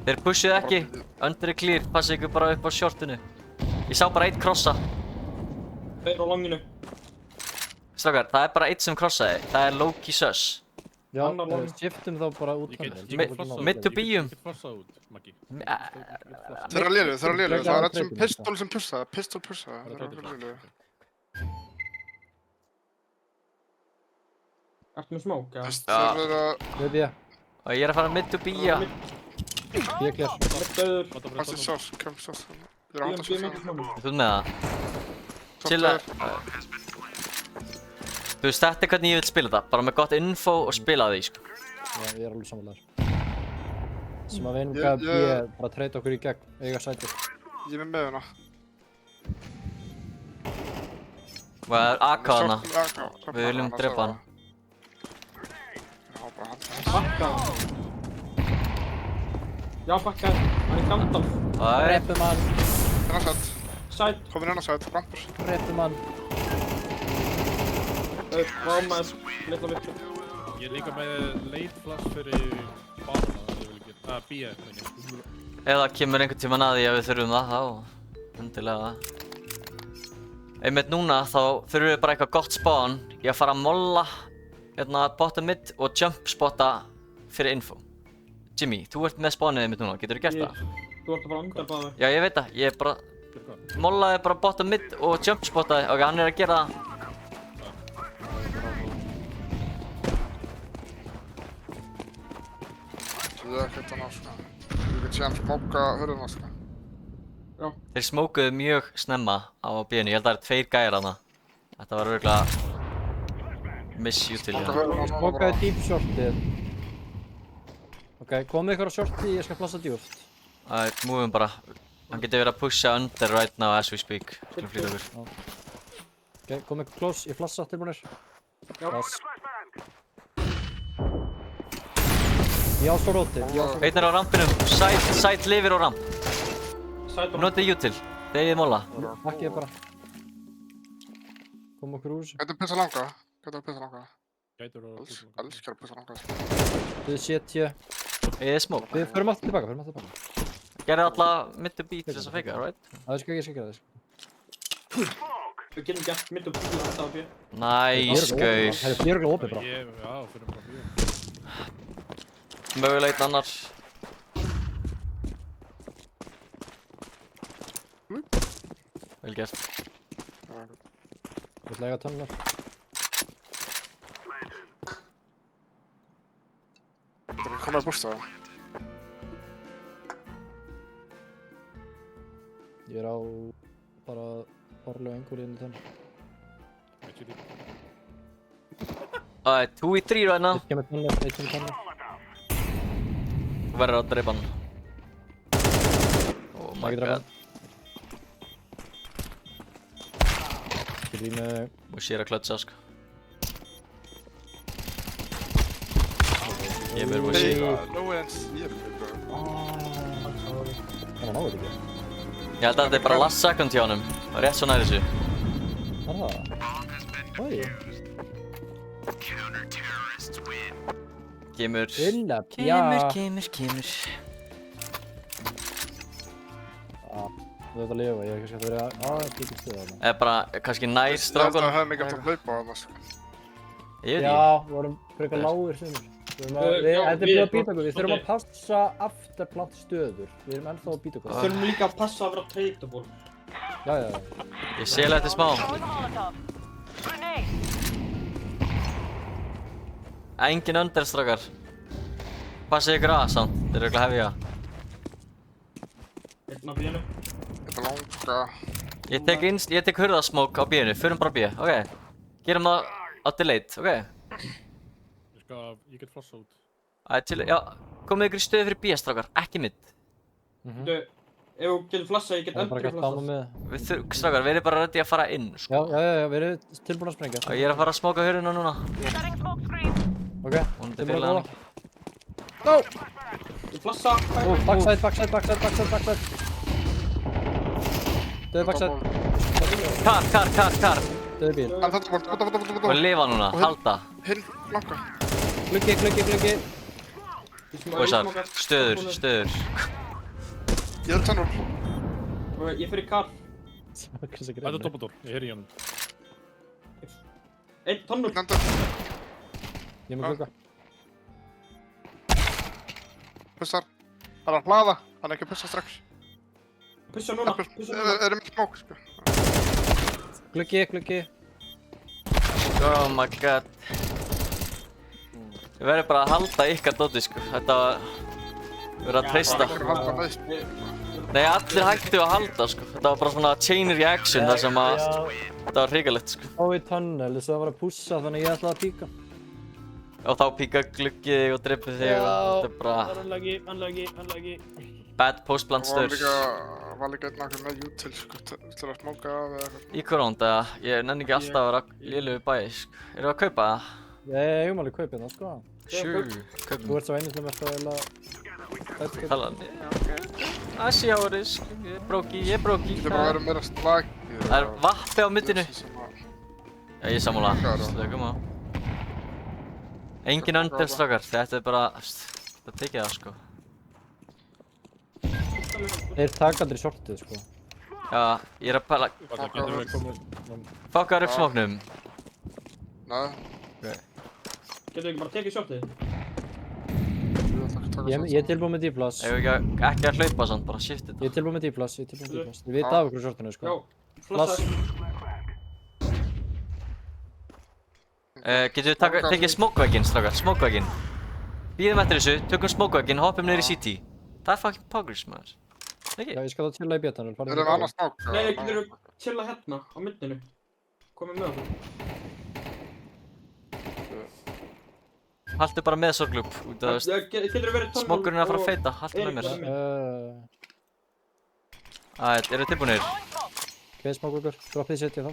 Þeir pushuðu ekki. Under er clear. Passa ykkur bara upp á shortinu. Ég sá bara eitt krossa. Þeir á longinu. Strákar, það er bara eitt sem krossaði. Það er low-key sus. Já, skiptum þá bara út hann. Mid to B-um. Get flossa út, Maggi. Þeir eru að lélu. Það er allt sem pistol sem pussa. Pistol pussa. Þeir eru að lélu. Ertu með smók, Þú eða? veist, Já. þeir eru að... Við B. Og ég er að fara mid to B-a. B clear. Döður. Vanta bara Hættu tunnel. sós, kemur sós. Ég er Ég átt að er með sós. smók. Þú ert með það? Top Chilla. tveir. Þú veist, þetta er hvernig ég vil spila þetta. Bara með gott info og spila því, sko. Já, ég er alveg samanlegar. Sem að við einum Ég- gaf B, ég- bara treyta okkur í gegn, eiga sæti. Ég er með hérna. Og það er AK hana. Við Við viljum drepa hann. Já, bara hann. Bakka. Já, bakka. Hann er Gandalf. Það er... Reppum hann, Hérna sætt. Sæt. Komin hérna sætt. Rampur. reppum hann. Rámaður. Litla vittu. Ég er líka með late flash fyrir bana, það ég vil ekki. B, meina ég. Ef það kemur einhvern tímann að því að við þurfum það, þá... Endilega. Einmitt núna, þá þurfum við bara eitthvað gott spawn. Ég að fara að molla, hérna, bottom mid og jump spotta fyrir info. Jimmy, þú ert með spawnið einmitt núna, getur þú gert það? Þú ert að fara undan báðu. Já, ég veit það, ég bara... Fyrir hvað? Mollaði bara bottom mid og jump spottaði. Ok, hann er að gera það. Ég er ekkert annað, sko. Ég get síðan smóka hurðina, sko. Þeir smókuðu mjög snemma á B-inu, ég held að það eru tveir gæjar hana. Þetta var örugglega missutil Smóka hérna. hurðina, svona Smokaði bara. deep shortið. Ok, komið ykkur á shortið, ég skal plassa djúpt. Æ, múum bara. Hann getur verið að pusha under right now as we speak. Skulum flýta okkur. Ok, komið ykkur close, ég flassa tilbúinir. Já. Pass. Ég á svo rótið, ég á svo Einn er á rampinum, side lifir á ramp. Sæt og Notið util, þegið molla. Bakkið bara. Kom okkur úr þessu. Getur pissa langa. Getur pissa langa. Gætur og... Elskar að pissa langa, sko. Við setja. Eða smók. Við förum aftur tilbaka, förum aftur tilbaka. Gerði alltaf mid to B til þess að feika, right? Það er ég skal gera þess. Við getum gert mitt og bíla þetta á B. Nice, Það gaur. er björglega opið bara. Já, fyrir bara B. Mögulega einn annar. Vel gert. Við ætla að eiga tönnar. Þetta er komið að bústaða. Ég er á bara horflega engur inn í tönnar. Ekki því. Það er 2 í 3 ræðina. Eitt kemur tönnar, eitt kemur tönnar. Þú verður að dreipa hann. Oh my Ekki drepa god. hann. Ég rýna Og sér að klötsa, sko. Ég verður að sé. Lóið eins. Ég er með Það var náður ekki. Ég held að þetta er bara last second hjá honum. Það er rétt svo nær þessu. Það er það. Oi. Kemur. Innab, já. Kemur. Þú veit að lifa, ég hef kannski að vera aðeins líka stuða þarna. Eða bara kannski nær Ég held að strákunum. það hefði mikið átt að hlaupa á það, sko. Ég veit Já, ekki. við vorum frekar lágir sumir. Já, Þetta er við- búið að býta okkur, við þurfum ok. að passa afturplant stöður. Við erum ennþá að býta okkur. Við þurfum líka að passa að vera tradable. Já. Ég sé þetta smá. Engin under, strákar. Passið ykkur að, samt. Þeir eru örugglega hefja. Einn á B-inu. Þetta er langa. Ég tek hurðasmók á B-inu. Förum bara á B, ok? Gerum það á delayed, ok? Ég get flossa út. Já, komið ykkur í stöðu fyrir B, strákar. Ekki mid. Þú, ef þú getur flassa, ég get Það er bara endur gætt dáma flassa. með. Strákar, við erum bara ready að fara inn, sko. Já, við erum tilbúin að sprengja. Og ég er að fara að smóka hurðina núna. Ok, Vonandi tilbúin fílar að hann góða. Ég flassa. Backside. Döðu backside. Kar. Döðu bíl. En þetta bort. Og lifa núna, halda. Hinn, langa. Gluggi. Góðsar, stöður. Ég er tennur. Ég fyrir kar. Þetta er doppeldoor, ég heyri í hann. Einn tonnur. Nendur. Ég er með glugga. Pussar. Það er að hlaða. Hann er ekki að pussa strax. Pussa núna. Er með smók, sko. Gluggi. Oh my god. Ég verður bara að halda ykkar dóti, sko. Þetta var... Við verðum að treysta. Bara halda næst. Nei, allir hættu að halda, sko. Þetta var bara svona chain reaction þar sem að... Þetta var hrikalegt, sko. Á í tunnel, þess að það var að pússa þannig að ég ætlaði að píka. Og þá píka gluggið þig og drippið þig og þetta er bara... Unlucky. Bad post-plant störs. Var líka einn okkur með util, sko, til að smóka af eða eitthvað. Í korón, ég nenni ekki alltaf að vera lélugur bæði, sko. Eru að kaupa það? Ég eigum alveg kaupið það, sko. Kaupum. Þú ert svo einu sem ert að velja... Talandi, Asiári, sko. Ég er bróki. Þetta er bara að vera meira slagið. Það er vappi á myndinu. Já, ég er sammála. Slökum á. Engin undir, strákar. Þetta er bara... Þetta tekið það, sko. Þeir taka aldrei shortið, sko. Já, ég er að pæla... Hvað getur við komið? Fokkar upp smóknum. Nei, Getur ekki bara tekið shotið? ég ætla ekki að taka Ég er tilbúið með D-plus. Ef ekki að hlaupa samt, bara shift Ég þetta. er tilbúið með D-plus, Þið vita af ykkur shortinu, sko. Já, flassa. Getur við tekið smókvæginn, strákar? Smókvæginn. Bíðum eftir þessu, tökum smókvæginn, hoppum niður í CT. Það er fucking progress, maður. Ekki? Já, ég skal þá chilla í bjötanum. Við erum annars snák. Nei, getur við chilla hérna, á myndinu. Komið með okkur. Haltu bara með sorglúp, út af þess. Getur við verið tónmál. Smókurinn er að fara að feita, haltu með mér. Eru þið tilbúinir? Ok, smókugur. Droppið setja þá.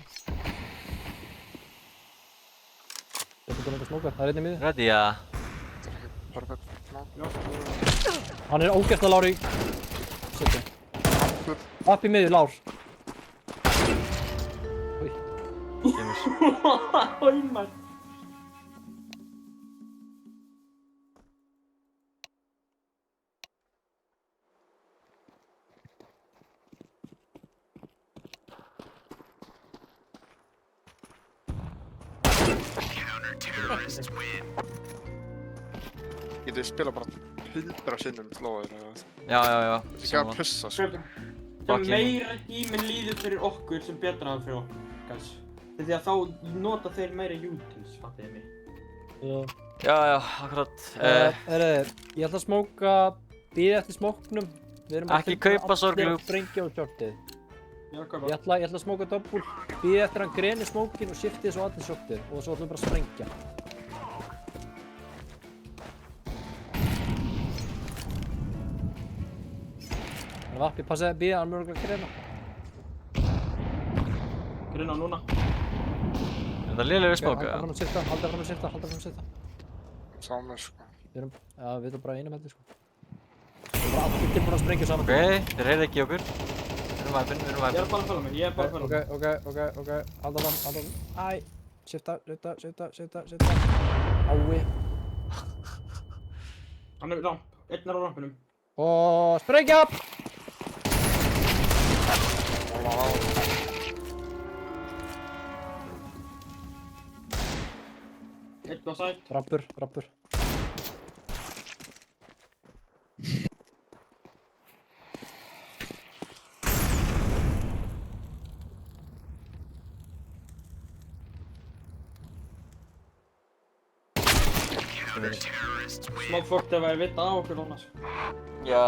Þetta er búin að smóka. Það er einnig miður. Ready, ja. Perfekt. Hann er ógeðslega lár í... Setja. Upp í miður, lár. Ói, maður. Getur við spila bara 100 sinnum flóður eða... Já. Þetta er ekki að pissa, sko. Sem meira tíminn líður fyrir okkur sem betra fyrir okkur, guys. Því að þá nota þeir meira utils, fattiði mig. Já, akkurat. Ég ætla að smóka... Bíði eftir smóknum. Ekki kaupa sorglúp. Sprengja á shortið. Já, hvað Ég ætla að smóka doppul. Bíði eftir hann greni smókin og shiftið svo allir shortið. Og svo ætlum við bara að sprengja. Hann er vappi, passaði, bíði, hann mjög að grena. Grina núna. Er það lélegur smók, Halda eða? fram að sitja, halda fram að sitja. Sámið, sko. Við erum bara einum heldur, sko. Við erum bara allir tilbúin að sprengja saman. Ok, þeir heyrðu ekki í okkur. Við erum væpinn. Ég er bara að fæla mig, Ok. Halda fram. Æ. Sifta. Ái. Hann er ramp, einn er á rampinum. Og sprengja! Einn á sætt. Rappur. Smá fólk ef að ég vita á okkur annars. Já.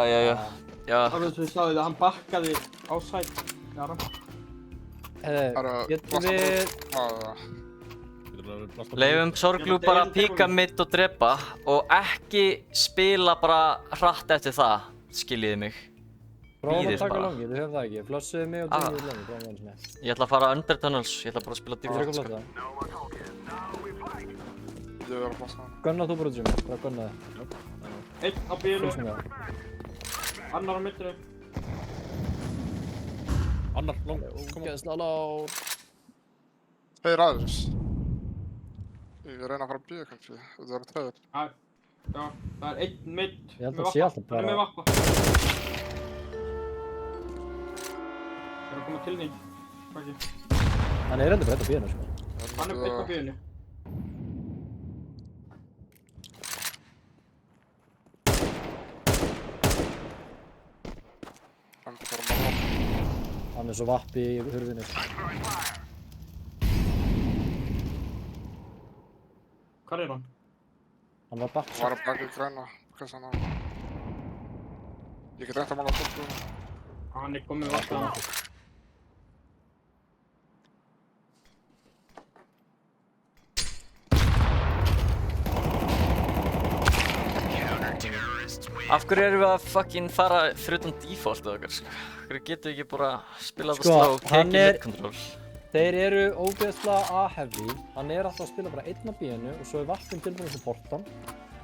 Alveg sem ég sagði að hann bakkaði á sætt. Já, ramp. Getum við... Leifum sorglúp bara að píka mitt og drepa og ekki spila bara hratt eftir það, skiljiði mig. Prófum að Bíðið taka bara. longið, við höfum það ekki. Flossuðu mig og dýrið longið, prófum eins með. Ég ætla að fara under tunnels, ég ætla bara að spila Það er default, eitthvað sko. flott Ég verður að passa hann. Gunna þú bara út sem ég, bara gunna þig. Einn á bíinu, Fyrst með það. annar á myndinu. Annar, long, kom á. Ógeðslega lár. Þeir aðeins. Ég reyna að fara að bíða kannski. Þetta eru tveir. Já, það er einn mynd Ég held með að sé alltaf Hann er með bara... vappa. Það er að koma til þín. Hvað ekki? Hann er endur breytt á bíðinu, sko. Hann er einn á bíðinu. Hann er bara með Hann er svo vappi í hurðinu. Hvar er hann? Hann var back. Hann var að baka græna kassan á. Ég get rétt að mála bóttu. Hann er komið vart á. Af hverju erum við að fucking fara fyrir utan default okkar, sko? Af hverju getum við ekki bara spilað Sko, það slá, hann tekið er- mid-control? Þeir eru ógeðslega A-heavy. Hann er alltaf að spila bara einn á B-inu og svo er vaktinn tilbúin sem portan.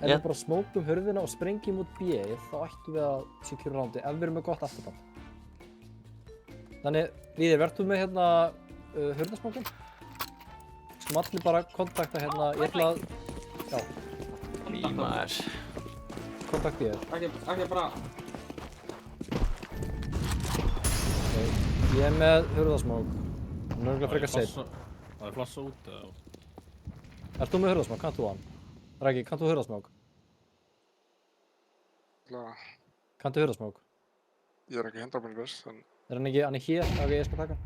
Ef Já. við bara smókum hurðina og sprengjum út B-ið, þá ættum við að secure roundið ef við erum með gott afturband. Þannig, Víðir, verður með hérna hurðasmókin? Skum allir bara kontakta hérna, ég ætla að, já, Ímar. kontakta ég. Ekki bara... Okay. Ég er með hurðasmók. Hún er örugglega frekar seitt. Það er flassa út eða? Ert þú með hurðasmók? Kannt þú hann? Raggi, kannt þú hurðasmók? Kannt þú hurðasmók? Ég er ekki 100% viss, en Er hann ekki, hann er hér? Ok, ég skal taka hann.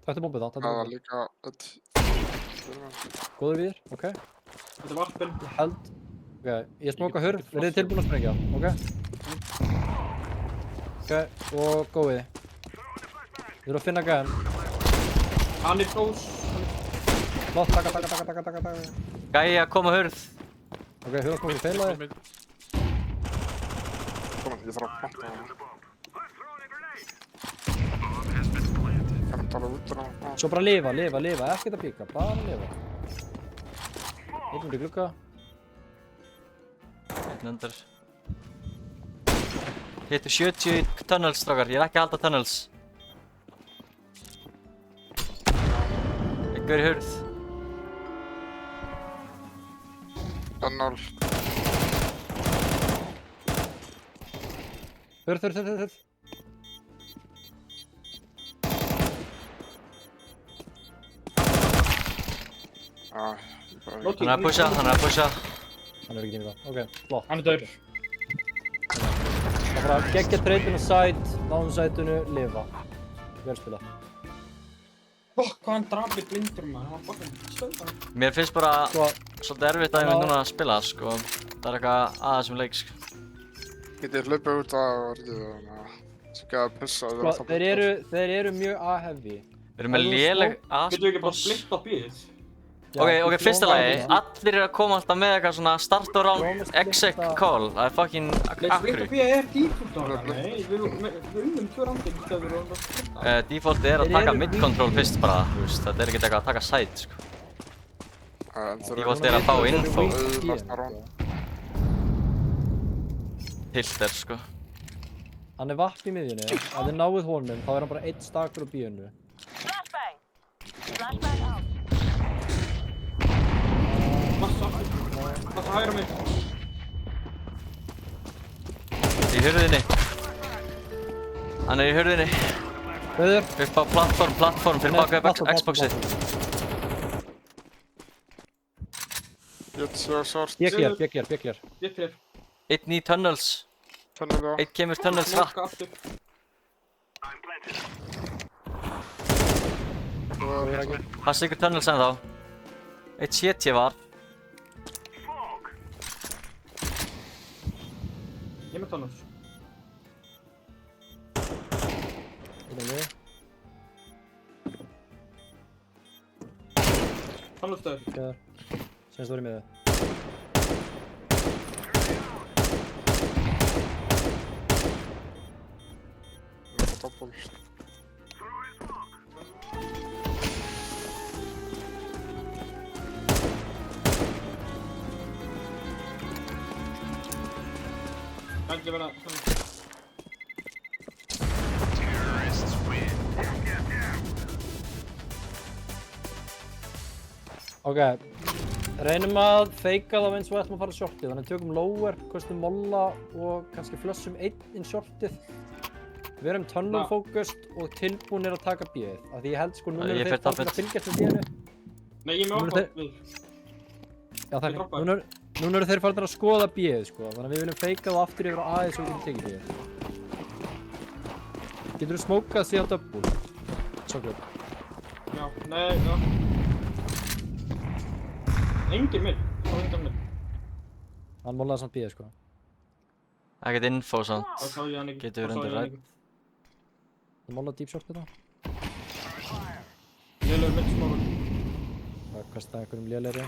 Taktu bombið þá, taktu það var bombið. líka öll fyrir mig. Góður Víðir, ok. Þetta er varpinn. Ég held. Ok, ég smóka hurð, verið þið tilbúin að sprengja, ok? Ok, og góðið. Við erum að finna gæðan. Hann er close. Flott, taka. Gæja, koma hurð. Ok, hurðasmókið feilaði. Kom on, ég þarf að planta hana. Kann tala út á. Svo bara lifa, ekkert að píka, bara lifa. Einn út í glugga. Einn undir. Hittu 70 í tunnels, strákar. Ég er ekki að halda tunnels. Einhver í hurð. Tunnel. Hurð. Já, ég bara... Loki. Hann er að pusha. Hann er ekki tímið það, ok, flott. Hann er dör. Það bara geggja treytinn á sæt, náðum sætunu, lifa. Vel spila. Fokk, hvað hann drafið blindur maður. Hann var fucking stöðan. Mér finnst bara Sko, svolítið erfitt að ég mynd núna að spila, sko. Það er eitthvað aðeins um leik, sko. Getið hlaupið út af orðið og svo gæði að pissa. sko, þeir eru mjög A-heavy. Við erum með léleg Getum við ekki bara A-boss. splitt á bíðið? Ok, fyrsta lagi. Allir eru að koma alltaf með eitthvað svona start og round exec call. Það er fucking Nei, splitt á akkur. bíðið er default á það. Nei, við unnum 2 roundir í stöður og það splitta. Defaultið er að Þeir taka eru mid-control fyrst bara, þú veist. Þetta er ekkert eitthvað að taka side, sko. Default er að fá info. Tilter, sko. Hann er vapp í miðjunni, ef þið náið honum þá er hann bara einn stakur á bíunnu. Massa hægra mig. Í hurðinni. Hann er í hurðinni. Rauður. Upp á plattform fyrir baka upp Xboxið. Ég sé svart. Bjekkjar. Ég tref. Einn í tunnels. Tunnel á. Einn kemur tunnels hratt. Smoka aftur. Passa ykkur tunnels ennþá. Eitt CT var. Ég er með tunnels. Tunnels stöður. Bjekkjar. Senst voru í miðju. Doppel. Ekki vera svona. Ok, reynum að feika þá eins og við ætlum að fara shortið, þannig tökum lower, kostum molla og kannski flushum einn inn shortið. Við erum tunnel focused og tilbúinir að taka B-ið, af því ég held sko núna Ég eru fer þeir farin að tappið. fylgjast með B-inu. Nei, ég er með Núna okkur þeir- við. Já, Ég þakka. droppaði. Núna eru þeir farin að skoða B-ið sko, þannig að við viljum feika þá aftur yfir á A-ið svo við getum tekið B-ið. Getur þú smókað síðan double? Chocolate. Já, nei, já. Engin minn. Það var engan minn. Hann mollaði samt bíði, sko. Ekkert info samt. Það sá ég hann ekki. Getur Það sá verið ég hann rædd. ekki. Hann mollaði deep short þetta. Lélegur mitt smáður. Það kastaði einhverjum lélegri.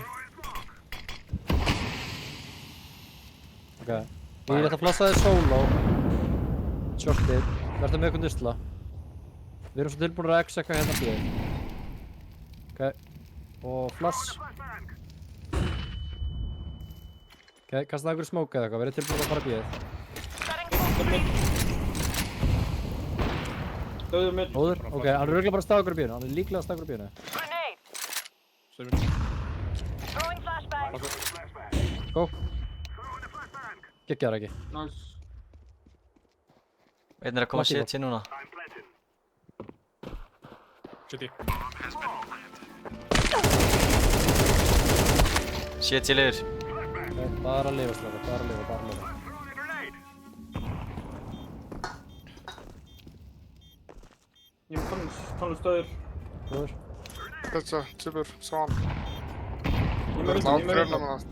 Ok. Ég ætla að flassa þig solo. Shortið. Verður með eitthvað nusla. Við erum svo tilbúinir að X-eka hérna bíði. Ok. Og flass. Ok, kastaði einhverju smoke eða eitthvað. Verður tilbúinir að fara bíðið. Döður mitt. Óður? Ok, hann er örugglega bara að staða okkur í bíðinu. Hann er líklega að staða okkur í bíðinu. Sveimir. Go. Gekkjaður ekki. Nice. Einn er að koma Lucky CT núna. City. CT liður. Ok, bara að lifa strákar, bara að lifa, bara að lifa. Ég er tónum stöður. Góður. Þetta, Tibur, sá hann. Ég Það með var undan, ég með alltaf undan. átgrunna.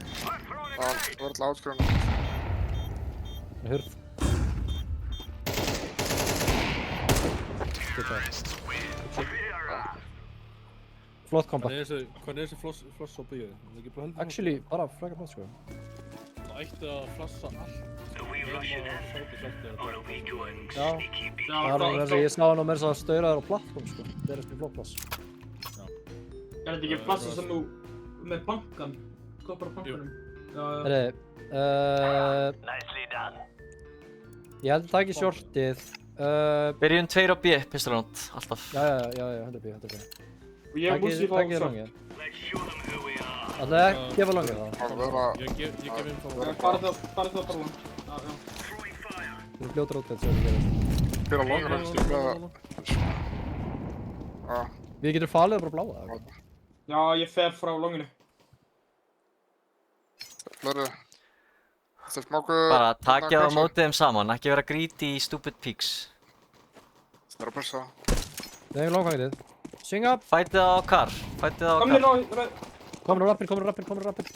Það var alltaf átgrunna. Með hurð. Gekkjaður. Flott komba. Hvernig er þessi floss á byggðið? Það er ekki bara heldur. Actually, bara frækja flott sko. Það ætti að flassa allt. Nema að sáti sjálft er að bara Já. Það er alveg þess að ég sá hann á mér svo að stauraður á plattform sko. Það er eftir flott pláss. Er þetta ekki flassa sem þú með bankan? Skoppar á bankanum? Já, Herri, ég held að taka í shortið. Byrjum 2 á B, pistol round, alltaf. Já, 100p. Og ég hef músið Takk ég fá langið. Ætlaði að gefa langið þá. Það var að Ég gef info. Bara það bara langt. Já. Þú eru fljótur út þetta sem við gerum. byrja longar en stíka að... Við getum falið að bara bláa það. Já, ég fer frá longinu. Fleri. Þetta er smáku... Bara takja á mótið þeim saman, ekki vera greedy í stupid peaks. Það er að passa. Við hefum langfangið. Swing up. Fætið á kar, fætið á Komnir kar. á... Komur á rappir.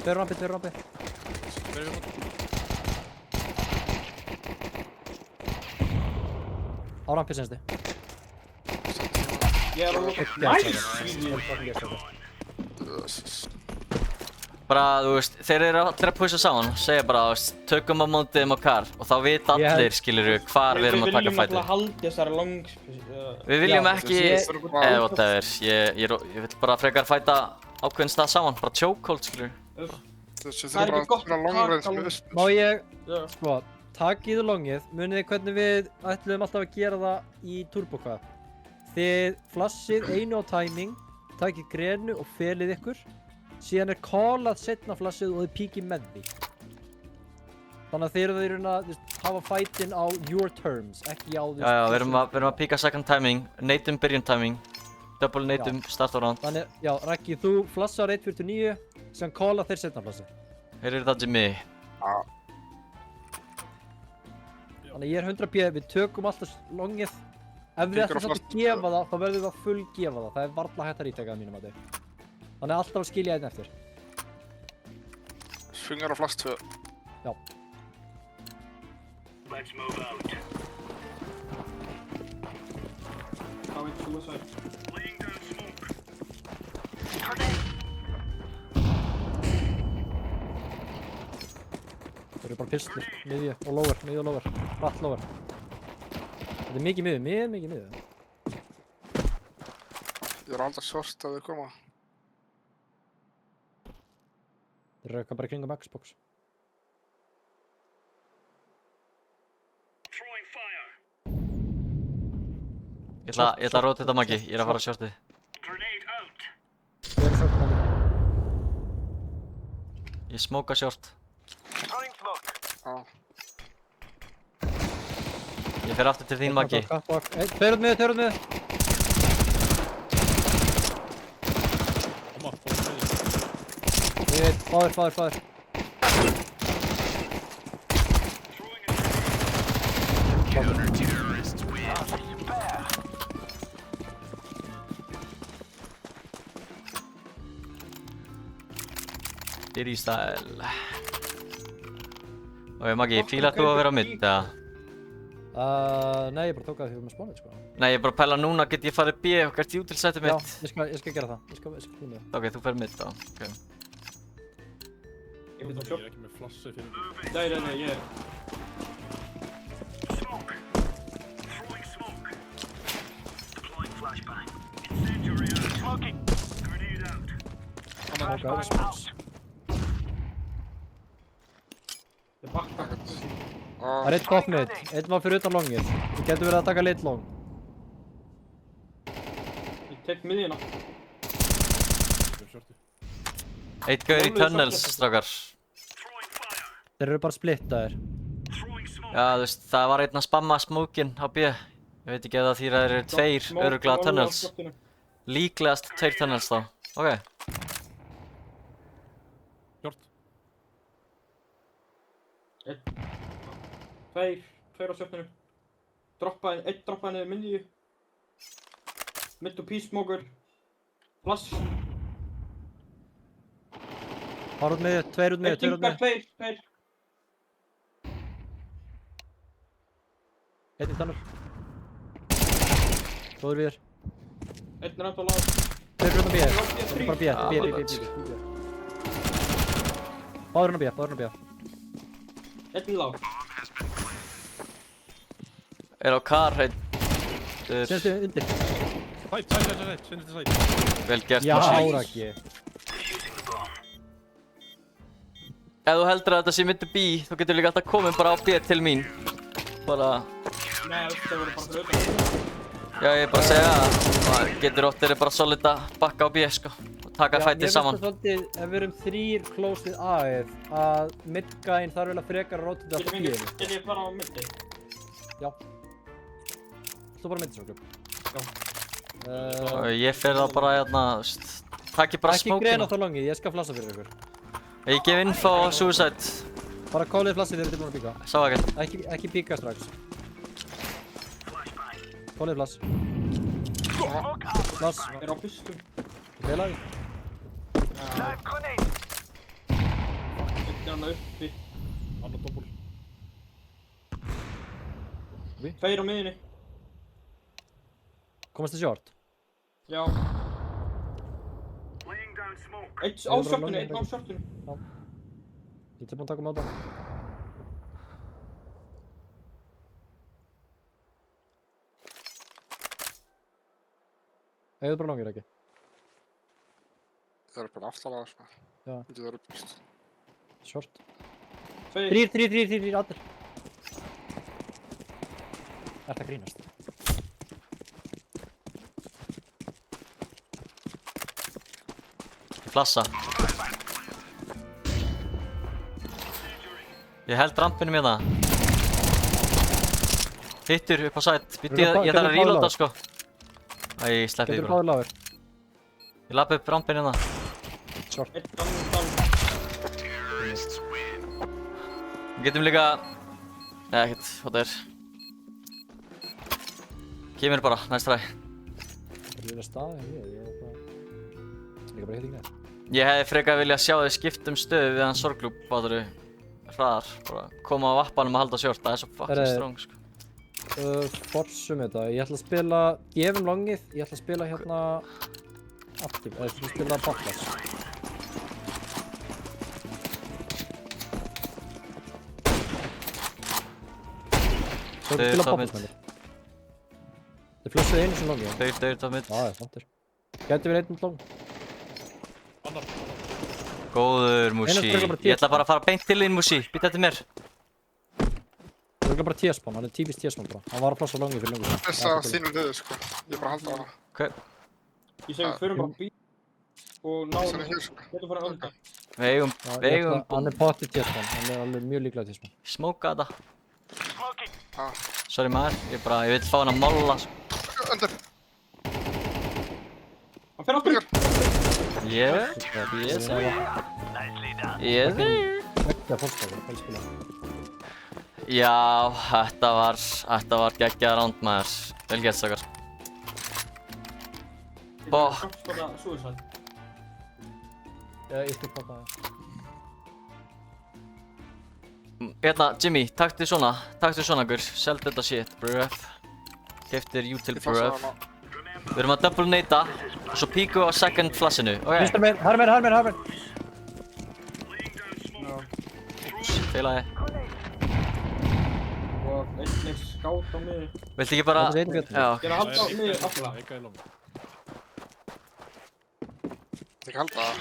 Tveir rappir. Á rampir sensti. Ég er á lóka. Nice! Bara, þú veist, þeir eru allir að pusha saman, segja bara, þú veist, tökum á mótið þeim á kar og þá vita allir, skilurðu, hvar við erum að taka Við viljum fætið. alltaf halda þessari long... Við viljum Já, ekki, ég- eða whatever, ég vil bara frekar fæta ákveðin stað saman, bara chokehold, skilurðu. Þessi Það er þurfa ekki gott að vera að longar taka eins með visp. Má ég, Já. sko, takið longið, munið þið hvernig við ætluðum alltaf að gera það í turbokvað. Þið flassið einu á timing, takið grenu og felið ykkur, síðan er callað setna flassið og þið píkið með því. Þannig að þið eru að hafa fætin á your terms, ekki á því. Já, við erum að píka second timing, natum byrjun timing, double natum start á round. Þannig, já, Raggi, þú flassar 1.49, sem callað þeir setna flassið. Hér er þetta Jimmy. Þannig ég er 100p, við tökum alltaf longið. Ef við Píkar ætlum á samt að flast- gefa það, þá verðum við að full gefa það. Það er varla hægt að rítaka að mínum að þau. Þannig alltaf að skilja einn eftir. Svingar á flast 2. Já. Það veit suicide. Það eru bara pistlur, miðju og lower, hratt lower. Þetta er mikið miðju, mikið miðju. Ég er aldrei svart að þau koma. Þeir eru eitthvað bara í kringum Xbox. Ég ætla að róta þetta Maggi, ég er að fara að shortið. Þeir eru svart með þetta. Ég smóka short. Já. Ég fer aftur til þín Maggi. Tveir út miðju. Koma, fórum við. Fáður. Diddy style. Ok, Maggi, fílar þú að vera á mitt, eða? Nei, ég bara tók að því við erum með spánið, sko. Nei, ég er bara að pæla núna, get ég farið B og hvert jútilsætið Já, mitt? ég skal gera það. Ég skal koma það. Ok, þú fer mitt þá, ok. Ég veit Ég að sjálf. er ekki með flassi fyrir Nei, ég er. Ok, Ég bakka. það er 1 top mid, 1 var fyrir utan longið. Við getum verið að taka lit long. Ég tek miðjuna. shorti. Eitt gaur í tunnels, strákar. Þeir eru bara splittaðir. Já, þú veist, það var einn að spamma smókin á B. Ég veit ekki ef það þýr að þeir eru tveir örugglega tunnels. Líklegast 2 tunnels þá. Ok. Short. Tveir á sjöfninu. Einn droppaði niður miðju. Mitt og písmókur. Flass. Fara út með, 2 út með, 2 út með. Tveir. Einn í tunnel. Góður við þér. Einn er enda á lág. 2 fyrir utan B. Þetta er bara B. Báðurinn á B. Einn í lág. Er á kar, einn. Senstu undir. Sæt. Sendir til sæt. Vel gert, Já, Maggi. Raggi. Ef þú heldur að þetta sé myndi B, þú getur líka alltaf komið bara á B til mín. Bara... Nei, það voru bara fyrir utan. Já, ég er bara að segja að það getur ótt þeir bara solid að bakka á B, sko. Og taka fætið saman. Mér finnst það svolítið, ef við erum 3 close við A-ið, að mid-gæinn þarf vel að frekar að róta þetta á B-inu. Get ég fara á milli? Já. Þú bara mid-sókjum. Já. Og ég fer það bara hérna, þú veist, takk bara Ekki greina smókina. þá langið, ég skal flassa fyrir ykkur. Ég gef info á suicide. Bara kólið flassið þegar þið er búin að píka. Sá ekkert. Ekki píka strax. Kólið flass. Flass. Er á pistum. Félagi. Einn er hann uppi. Annar doppul. Tveir á miðjunni. Komast þið short? Já. Einn á shortinu, einn á shortinu. Ég er tilbúin að taka máta. Eða bara langir ekki. Það er bara aftalega, sko. Já. Það er uppist. Short. Tveir. 3, allir. Er það grínast? Flassa. Ég held rampinu með það. Hittur upp á sæt. Býttu, ég þarf að reloada, sko. Æ, ég sleppi því Getur bara. báðið lágur. Ég lappi upp rampinu hérna. Short. Einn down. Við getum líka... Nei, ekkert, hvað það er. Kemur bara, næst træ. Það er líka staðið en ég er bara... Líka bara hitt ekki neitt. Ég hefði frekar viljað sjá þig skipta stöðu við hann sorglúp, bátur hraðar. Bara koma á vappanum og halda short, það er svo fucking Herri. strong, sko. Forsum þetta. Ég ætla að spila... Gefum longið. Ég ætla að spila hérna... Aktiv. Eða ég ætla að spila Botlas. Þú ætla að spila top Botlas mid. með þér. Þið flössuðu einu sem longið. Dauður top mid. Já, það er flottur. Gæti verið einn long. Annar. Góður, Musi. Einar sprekar bara Ég ætla bara að fara beint til þín, Musi. Býta eftir mér. Það er bara T-spawn. Hann er típist T-spawn bara. Hann var að flassa longið fyrir lengur. Þessa þínu liðu, sko. Ég er bara að halda á hana. Ok. Ég segi við förum bara bí. Og Þessa náðum. er hér, sko. Getum fara að ölda. Við eigum Hann er potið T-spawn. Hann er alveg mjög líklega T-spawn. smóka þetta. Ah, Sorry maður, ég vil fá hann að molla, sko. undir. Hann fer aftur. Yes, sir. Yes, sir. Ekki að fólkstæða. Hvað spila? Já, þetta var geggjað ránd, maður. Vel gett, sakar. Bó. Skapspota suicide. Ég skal poppa það. Hérna, Jimmy, taktu svona, gaur. Seldu þetta shit, bruv. Keftir util, Ég flassaði bruv. hana. Við erum að double nata og svo píku á second flashinu, ok? Vinstra megin, hægra megin. Feilaði. Og einnig skát á miður. Viltu ekki bara... Þetta er einn björn. Já, Ég er að halda á miður alla. Eika í long. Ég held það.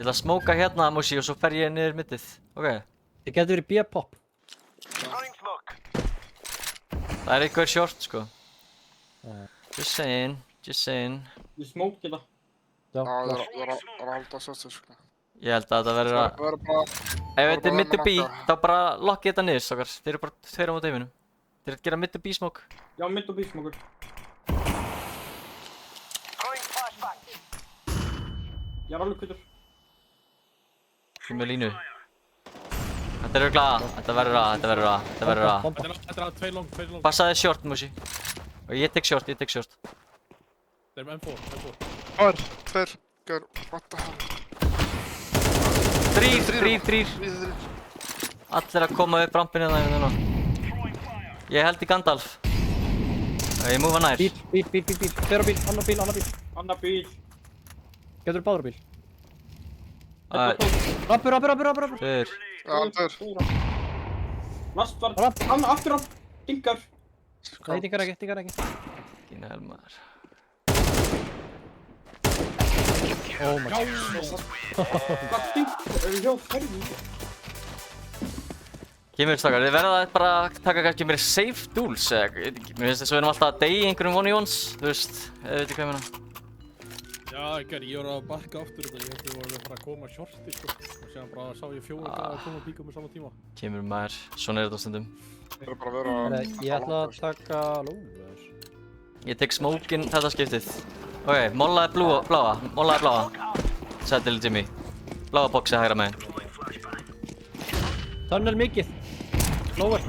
ég ætla að smóka hérna, Musi, og svo fer ég niður middið, ok? Þið getur verið B-pop. Það er eitthvað short, sko. Já. Just saying. Ég smóki það. Já, Já, ég flash. er að halda að sjöstu, sko. Ég held að þetta verður að... Það verður bara... Ef þetta er mid to B, marka. þá bara lokkið þetta niður, stokkar. Þeir eru bara tveir á móti heiminum. Þeir eru að gera mid to B smoke. Já, mitt og bísmokur. Ég er alveg kvittur. Ég með línu. Þetta er örugglega, þetta verður að. Bomba. Þetta er að 2 long. Passaði short, Musi. Og ég tek short. Þeir eru með M4. Tveir. Gaur, what the hell? Þrír. Allir að koma upp rampinu hérna. Ég held í Gandalf. Ég múfa nær. Bíl. Þeirra bíl, annar bíl. Annar bíl. Getur báður bíl. Eitthvað Rampur. Þeir. Já, tveir. Last var... Rapp. Hann aftur á. Dingar. Nei, dingar ekki. Þín helmar. Oh my god. Hvað dingar? Já, ferði. Kemur stokkar, þið verða bara að taka kannski meira safe duels eða ég veit ekki. Mér finnst þess að við erum alltaf að deyja í einhverjum 1v1s, þú veist, ef þið veitir hvað ég meina. Já, ég var að bakka aftur þetta. Ég ætti að fara að koma shorti, sko. Og séðan bara sá ég 4 að koma píka með sama tíma. Kemur maður, svona er þetta á stundum. Það er bara að vera... Herra, ég ætla að taka lóður. Ég tek smókin þetta skiptið. Ok, mollaði bláa. Sæði til Jimmy. Bláa boxi hægra megin. Tunnel mikið. Lóður.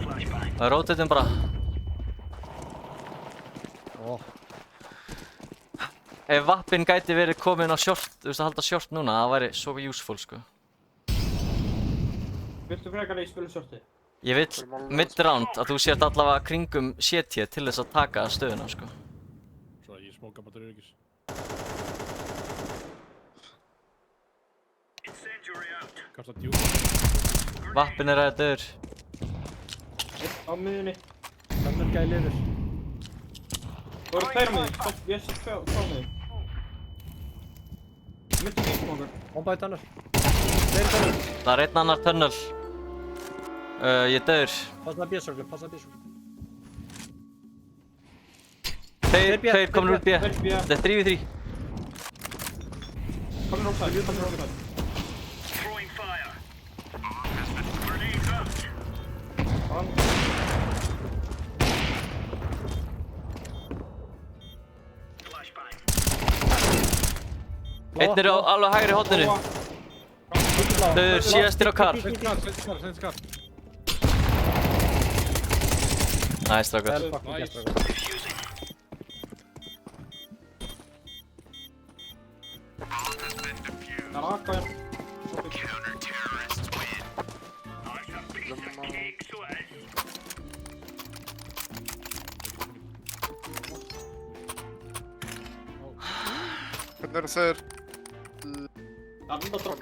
Það er rotatum bara. Ef vappin gæti verið komin á short, þú veist að halda short núna, það væri svo useful, sko. Viltu frekar að ég spila shortið? Ég vil mid-round að þú sért allavega kringum CT til þess að taka stöðuna, sko. Svo ég smóka bara til öryggis. Kasta djúpa. Vappin er að döður. Á miðunni. Tunnel gæli yfir. Það voru tveir á miður. Ég sé tvö á miður. Mitt og bísmokur. Bomba í tunnel. Þeir tunnel. Það er einn annar tunnel. Ég er döður. Passaði B-sörglu. Tveir komin úr B. Tveir B. Þetta er 3v3. Komur ósæð. Einn er alveg hægri hotninu. Döður, síðastir á kar. Send skar. Næs, strákar. Vel fucking gert, strákar. Það er akka hérna. Hvernig eru þeir? Það er enda dropp.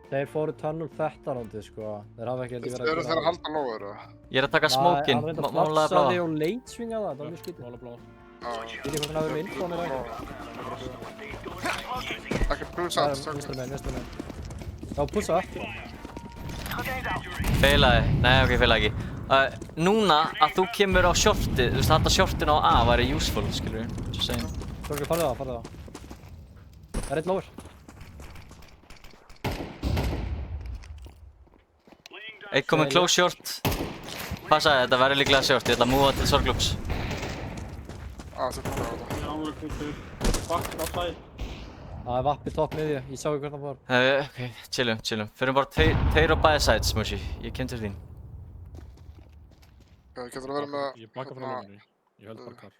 Þeir fóru tunnel þetta rándið, sko. Þeir hafa ekki heldur Eru þeir að halda lóður, eða? Ég er að taka smókin. Hann reynda Málaði flassaði bláa. og leitsvingaði það. Það var mjög skítið. Mála bláa. Já. Ég veit ekki hvað hann hafði með infónir eða ekki. Ekki pulsat, Vinstra megin. Já, pussa ekki. Feilaði. Nei, ok, feilaði ekki. Núna að þú kemur á shortið, þú veist, halda shortin á A væri useful, skilur við. Just saying. Sorglu, farðu það. Það er einn lóður. Eitt kominn close short. Passaði, þetta verður líklega short. Ég ætla að múa til Sorgloops. Þeir búin að þetta. Það er alveg kvittur. Bakkur á sæð. Það er vappi topp miðju. Ég sá ekki hvert hann fór. Ok, chillum. Förum bara tveir á bæði sides, Mushi. Ég kem til þín. Getur að vera með... Ég bakka frá lóðinni. Ég held bara kar.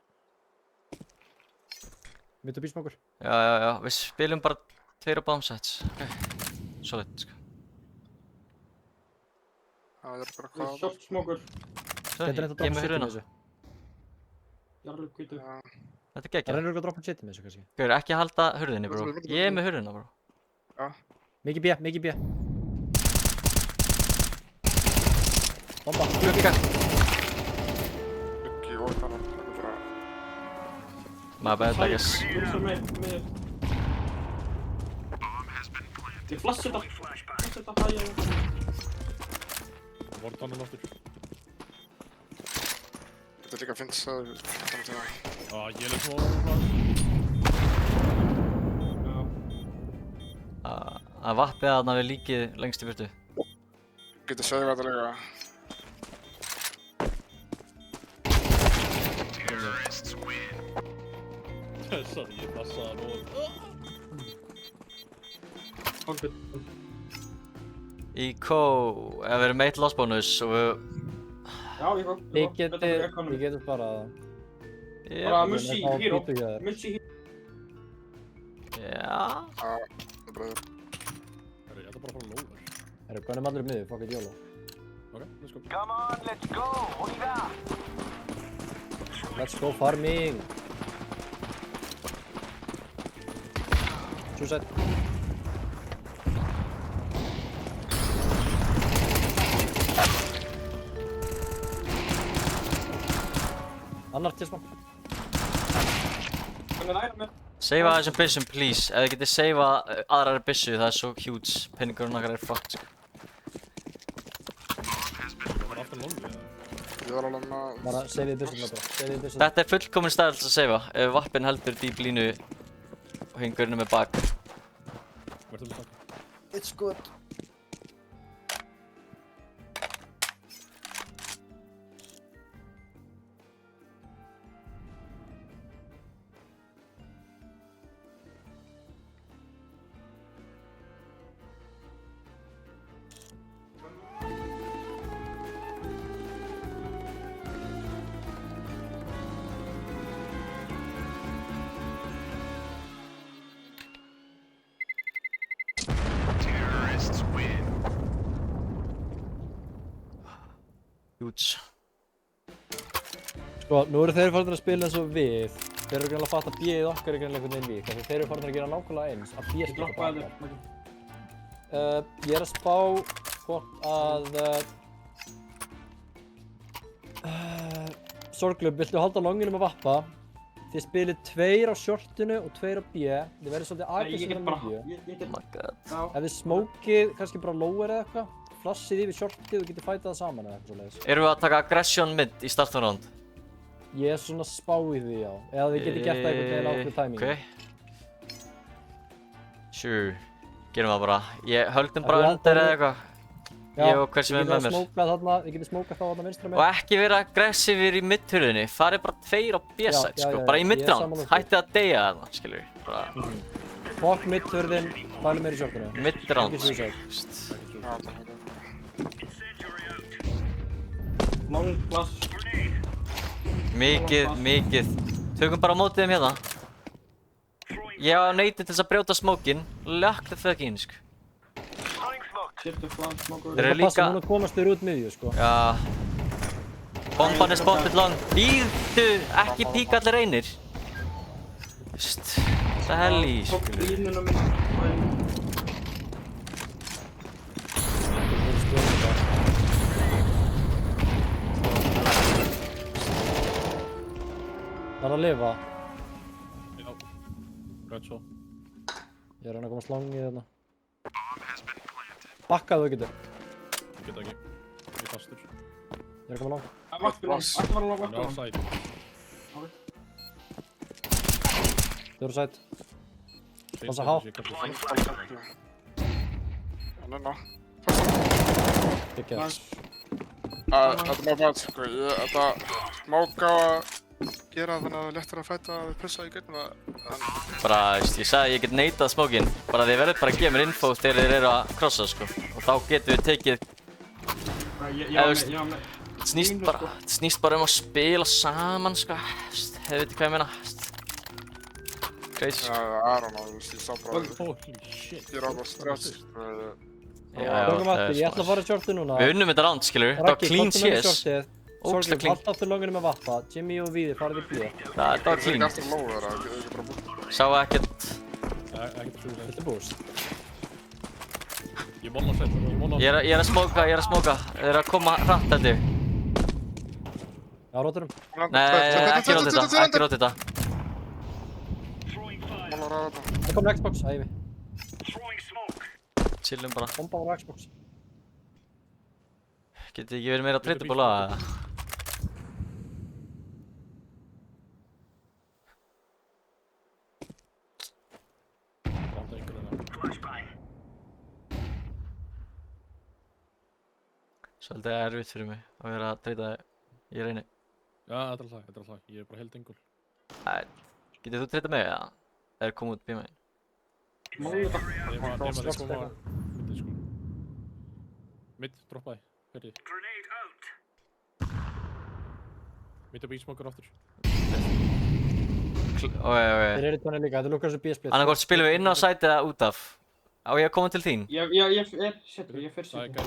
Mitt og bísmokur. Já. Við spilum bara Tveir á bombsets. Ok. Solid, sko. Það er bara hvað. Short smoker. Svo, Getur reynda að ég droppa með shit í hurðina. þessu. Jarlu kvítu. Já. Þetta er Það geggjað. reynir ekki að droppa shit í þessu kannski. Gaur, ekki halda hurðinni, bro. Ég er með hurðina, bro. Mikið B, mikið B. Bomba. Glugga. Luggi og þannig. Það er bara... My bad, I guess. Svo með. Ég flassi þetta. Flassi þetta hægja. Það voru tannum aftur. Þetta er líka að finnst það. Já, ég er smá Að vappið þarna við líkið lengst í burtu. Getur segið þetta líka. Sorry, ég passaði nóg. Í kó, ef við erum meitt loss bonus og við... Já, ég kom. Ég geti bara... Bara mussi Þá hero. býtu ég þér. Mussi hero. Já... Það er bara... Herru, ég ætla bara að fara lower. Herru, hvað er allir í miðju? Fuck it, YOLO. Ok, let's go. Let's go farming. Suicide. Annar tisma. Hann er næra með. Seifa þessum byssum, please. Ef þið getið seifa aðrar byssu, það er svo huge. Pinningurinn okkar er fucked, sko. Það var aftan longu, eða? Ég var alveg með... Bara seiðið byssum bara. Seiðið byssum. Þetta er fullkomin stæl til að seifa. Ef vappin heldur dýp línu og hingurinn með bak. Verður þú takk? It's good. Huge. Sko, nú eru þeir farin að spila eins og við. Þeir eru greinlega að fatta að B-ið okkar er greinlega einhvern veginn lík. Þegar þeir eru farin að gera nákvæmlega eins. Að B Ég skipta droppaði bara. þér. Ég er að spá hvort að... Sorglöf, viltu halda longinum að vappa? Þið spilið 2 á shortinu og 2 á B. Þið verður svolítið Ég agressív get á bara. miðju. Ég get. Oh my god. Já. Ef þið smókið kannski bara lower eða eitthvað, flassið yfir shortið og getið fætað það saman eða eitthvað svoleiðis. Erum við að taka aggression mid í startum round? Ég er svona spá í því, já. Eða þið getið gert það einhvern veginn ákveð tæmingi. Ok. Sure. Gerum það bara. Höldum bara Já, undir eða eitthvað. Ég og hver sem er með mér. Þið getið smókað þá þarna vinstra Og með. ekki vera aggressífir í midthurðinni. Farið bara 2 á B-side, Já, sko. já, Bara í ég er midround. sammála því. Hættið að deyja þarna, skilur við. Bara Fokk middhurðin, fælum meir í shortinu. midround. Ekki suicide. Já, það er... Long flash. Mikið. Tökum bara á mótið þeim hérna. Ég á neyti til þess að brjóta smókin. Lock the fuck in, sko. Siftu flash smoker. Þeir eru Það passa líka- núna komast þér út miðju, sko. Já. Bomban er spotted long. Býðu, ekki píka allir einir. Vist, það er helli, Tók skilur við. línuna minn. Það er að lifa. Já. Rætt svo. Ég er að reyna að koma slangið þarna. Bakkaðu þú getur. Ég get ekki. Ég er fastur. Ég er að koma lang. Vaktur. Alltaf var alveg Hann er vaktur. offside. Þau eru sætt. Same Passa side há. as ég kallar. En enná. Ekki það. Þetta er mjög bæt, sko. Þetta móka á að gera þannig að það er lettar að fæta að pressa í gegnum það. Bara, veist, ég sagði að ég get neitað smókin. Bara þið verður bara að gefa mér info þegar þeir eru að crossa, sko. Og þá getum við tekið... Þetta snýst bara um að spila saman, sko. Þið veitir hvað ég meina. Crazy. I don't know, þú veist, ég sá bara Holy shit. ég er alveg stress. Tökum aftur, ég ætla að fara í shortið núna. Við unnum þetta round, skilur. Það var Raggi, clean komdu með mér í CS. shortið. Ógeðslega Sorglum, clean. halda aftur longunum með vappa. Jimmy og Víðir farið í blíða. Það var Ég er clean. ekki aftur lóður það, ekki bara búið. Sá ekkert. Ekkert svo Viltu búst? Ég vola sett, ég vola. Ég er að smóka. Þeir eru að koma hratt, held ég. Já, róturum. Nei, ekki rót þetta. Málar að þetta. Það kom Xbox, æfi. Chillum bara. Bomba á Xbox. Getið ekki verið meira treytabóla eða? Vanda einhverjum. Svolítið erfitt fyrir mig að vera að treyta í reyni. Já, þetta er alltaf. Ég er bara held engul. Getið þú treytað mig eða? Það er komið út bíma einn. Ég var að koma mitt sko. Mitt droppaði. Hverði? Mitt og bísmokur aftur. Ok. Þeir eru tónið líka, þetta lukkar þessu B-split. Annarkort spilum við inn á sæti eða út af. Á ég að koma til þín? Ég fer Það er setur. gæt.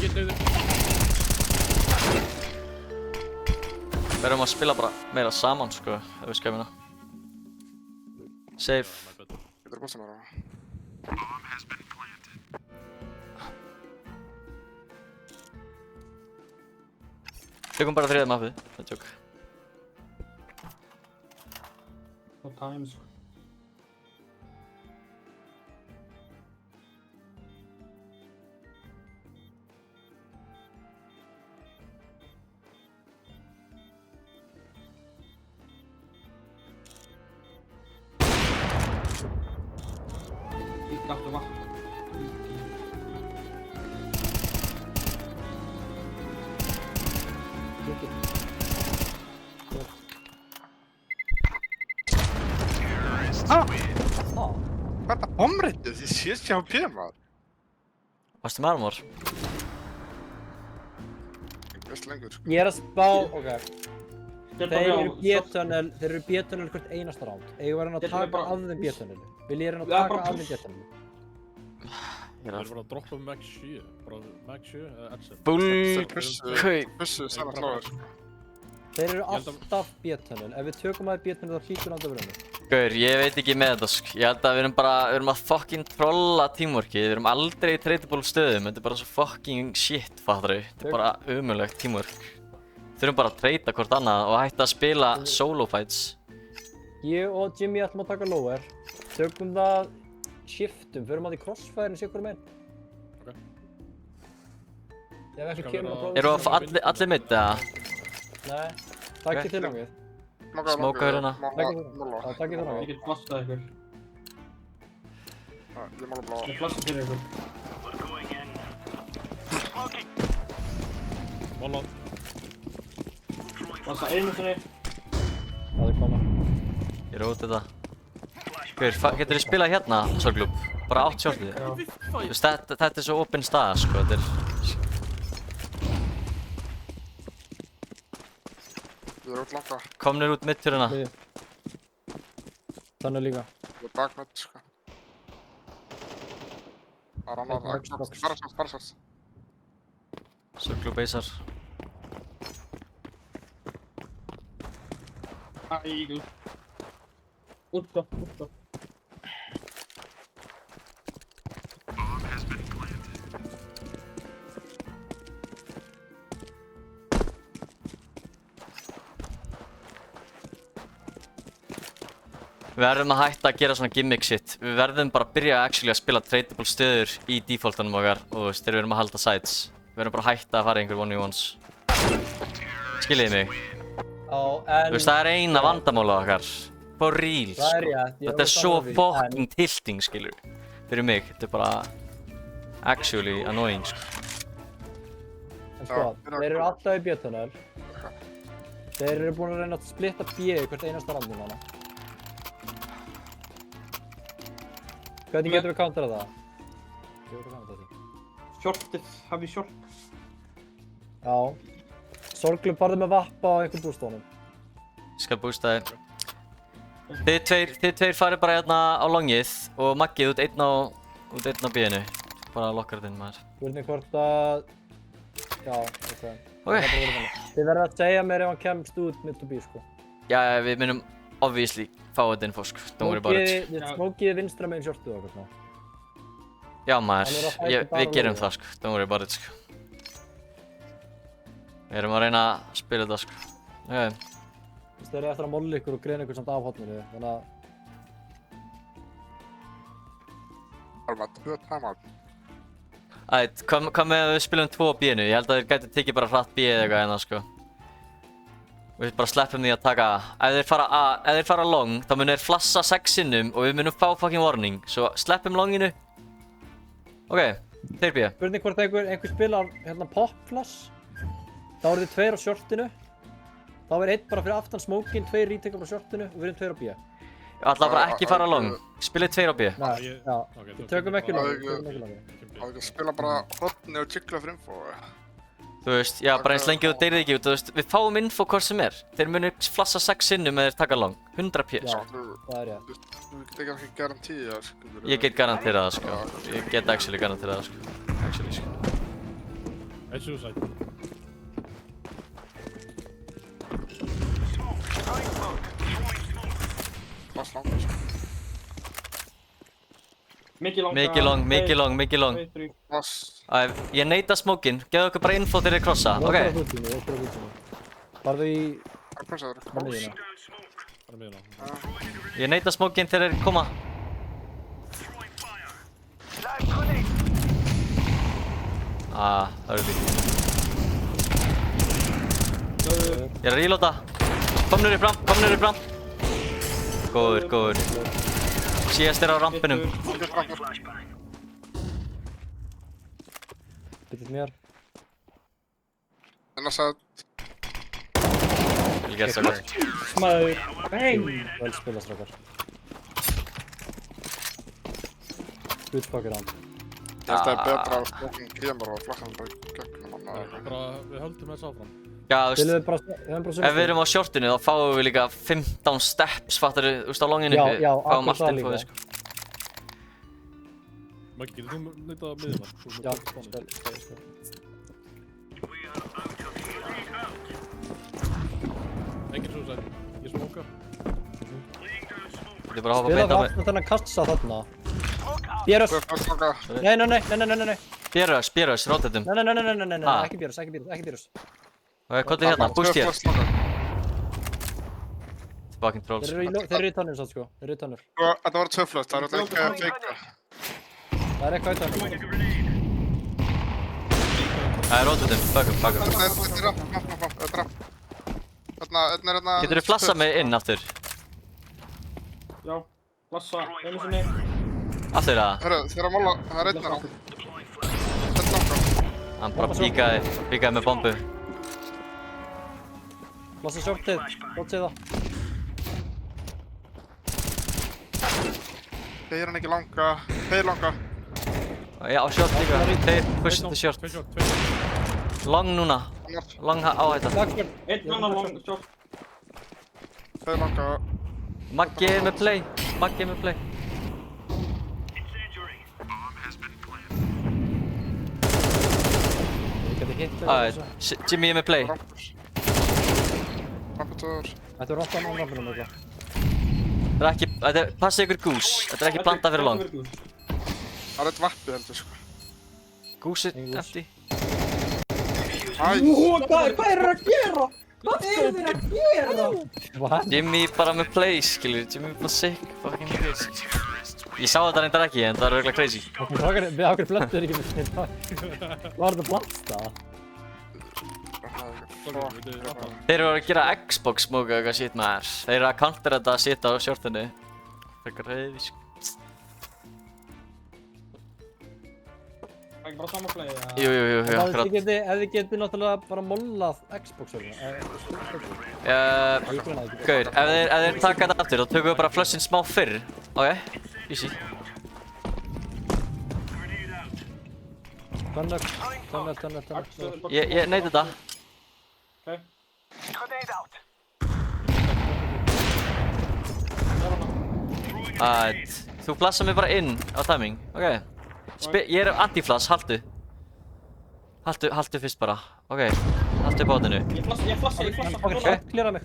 Ég döður. Við erum að spila bara meira saman sko, ef við skæmina. Safe. Getur þú búið mér á það? Tökum bara þriða mappið, það er tjók. No time, sko. Ég aftur vatn. Hvað er þetta bomritið? Þið sést hjá P, maður. Varstu með armor? Ég veist lengur, sko. Ég er að spá, ok. Þeir eru B-tunnel hvert einasta ránd. Eigum við að reyna að Þetta er taka bara- af þeim B-tunnel? Vil ég reyna að Já, taka bara af þeim push. B-tunnel? Ég er bara að droppa Mag 7. Bara Mag 7 eða Edson. Bullkaup. Bussu, saman hlóður, sko. Þeir eru Ég held að- alltaf B-tunnel. Ef við tökum að B-tunnel þá hlýtur hann að vera með. Gaur, ég veit ekki með þetta sko. Ég held að við erum að fucking trolla teamworkið. Við erum aldrei í treytabólu stöðum. Þetta er bara svo fucking shit, fattar þau. Þetta er bara ömurlegt teamwork. Þurfum bara að treyta hvort annað og hætta að spila solo fights. Ég og Jimmy ætlum að taka lower. Tökum það shiftum. Förum að því crossfire-in sé hverju meginn. Ok. Ef ekki Skal kemur vera- að prófa. Eru að allir mitt eða? Nei, takk Ok. ekki til langið. Smoka hérna. Mála. Já, takk ekki til Ég langið. get flastað ykkur. Ég mála blá. Ég flasta fyrir ykkur. Vola. Flasta einu sinni. Það er koma. Ég er út þetta. Gaur, getur þið spilað hérna, Sorglub? Bara 8 shortið? Já. Þú veist, þetta er svo opinn staða, sko. Þetta er... Ég er út langa. Komnir út mittjöruna. Miðju. Þannig líka. Ég er bakmött, sko. Það er annað. Einn Xbox. Bara sátt. Sorglub beisar. Æ, útaf. Við verðum að hætta að gera svona gimmick shit. Við verðum bara að byrja actually að spila tradable stöður í defaultanum okkar og þú veist, þegar við erum að halda sides. Við verðum bara að hætta að fara í einhver 1v1s. Skiljiði mig? Já, en... Þú veist, það er eina vandamála okkar. For real, Það er sko. rétt, ég Þetta er alveg svo sammála því, fucking tilting, skilur. Fyrir mig, þetta er bara actually annoying, sko. En sko, Já, þeir eru alltaf í B-tunnel. Þeir eru búin að reyna að splitta B í hvert einasta randum hana. Hvernig getum við counterað það? Getum við counterað því? Shortið, hafið short. Já. Sorglum farðu með vappa á einhvern bústónum. Ég skal bústa þér. Þið tveir farið bara hérna á longið og maggið út einn á B-inu. Bara lokkar þinn maður. Spurning hvort að... Já, ok. Ok. Þið verður að segja mér ef hann kemst út mid to B, sko. Já, við munum obviously fá þetta info, sko. Don't worry about it. Smókiði vinstra meginn shortið okkur, sko. Já maður, Hann er að fæta bara við gerum lóðið. það, sko. Don't worry about it, sko. Við erum að reyna að spila þetta, sko. Ok. Þið eru eftir að molli ykkur og greina ykkur samt af hotninu, þannig að... Alveg, timeout. Ætt, hvað með að við spilum 2 á B-inu? Ég held að þeir gæti tekið bara hratt B eða eitthvað hérna, sko. Við bara sleppum því að taka A. Ef þeir fara long, þá munum þeir flassa 6 sinnum og við munum fá fucking warning. Svo sleppum longinu. Ok, þeir B. Spurning hvort einhver spilar hérna pop flash. Þá eru þið 2 á shortinu. Þá er 1 bara fyrir aftan smókin, 2 retake á shortinu og við erum 2 á B. Alltaf bara ekki fara long. Spilið 2 á B. Nei, ég- já. Ok, Við tökum ekki bara- langi, Það er ekki að spila bara hotni og jiggla fyrir info. Þú veist, já, bara eins lengi og þeir ekki út, þú veist, við fáum info hvort sem er. Þeir munu flassa 6 sinnum eða þeir taka long. 100 p, Já. sko. Það er rétt. Þú get ekki garantíð að skilur. Ég get garanterað það, sko. Ég get actually garanterað það, sko. Actually, sko. Eitt suicide. Fast langt, sko. Mikið langa. Mikið long, mikið long, mikið long. 2, 3. Fast. Ég neita smókin, geðu okkur bara info þegar þið krossa, Ég er ok? bara út í mig, ég er bara út í mig. Farðu í Það er pressaður. miðjuna. Það er miðjuna. Ég neita smókin þegar þeir koma. Það eru líka. Ég er að reloada. Kom niður í fram, kom niður í fram. Góður, góður. Síðast er á rampinum. Byttið mér. En þess að Vel gert, strákar. Smaður. Bang! Vel spila, strákar. Good fucker on. ég held að það er betra að smoking kemur og flakka hann bara í gegnum hann að... Bara, við höldum þess áfram. Já, þú veist, Spilum við bara, við höfum bara ef við erum á shortinu þá fáum við líka 15 steps, fattar þú veist, á longinu. Já, Við já, fáum akkurat það allt infóið, líka. sko. Maggi, getur þú nýttað miðjuna? Þú ert Já, með spil. Engin suicide. Ég smóka. Þetta er bara að hoppa Spila beint á við mig. aftan þennan kassa þarna. Björus! Hvað er flakka? Nei. Björus, rotatum. Nei, Ah. ekki Björus. Ok, hvað er hérna? Búst hér. Fucking trolls. Þeir eru í tonnum satt sko, þeir eru í tonnur. Þetta var tvöflöst, það er þetta ekki að feika. Það er eitthvað í tonnum. Það er rotatum, fuckum. Þetta er rapp. Þetta er hérna... Getur þú flassað mig inn aftur? Já. Lassa. Einu sinni. Aftur það? Hörru, þeir eru að mála, það er einn hérna. Þetta er langt. Hann bara píkaði með bombu. Lassa shortið, gott séð það. Þeir hann ekki langa. Þeir langa. Já, short líka. Þeir push to short. Tvei short. Long núna. Annars. Long áhætta. Dagfjörn. Einn annar long shot. Þeir langa. Maggi er með play. Ég geti hitt þessu. Jimmy er með play. Rampur. Ramputur. Þetta er rottan á rampunum eitthvað. Passið ykkur gús. Þetta er ekki blandað fyrir long. Það er eitt vappi heldur, sko. Gús er empty. Æ, Hvað er að gera? Hvað eru þeir að gera? What? Jimmy bara með play, skilur. Jimmy bara sick. Fucking crazy. Ég sá þetta reyndar ekki, en það er örugglega crazy. Við okkur blöndur ekki með þetta. Hvað var þetta blasta? Þeir eru að gera Xbox smoke eitthvað shit maður. Þeir eru að counter þetta að sita á shortinu. Frekar reyði, sko. Ekki bara saman play, eða? Jú, akkurat. Ef þið getið náttúrulega bara mollað Xbox öllum. Gaur, ef þeir taka þetta aftur, þá tökum við bara flushin smá fyrr. Ok, easy. Tunnel. Ég neiti þetta. Ok. Þú flassa mig bara inn á timing, ok. Ég er anti-flass, haltu. Haltu fyrst bara, ok. Haltu bátinu. Ég flassa. Ok, klíra mig.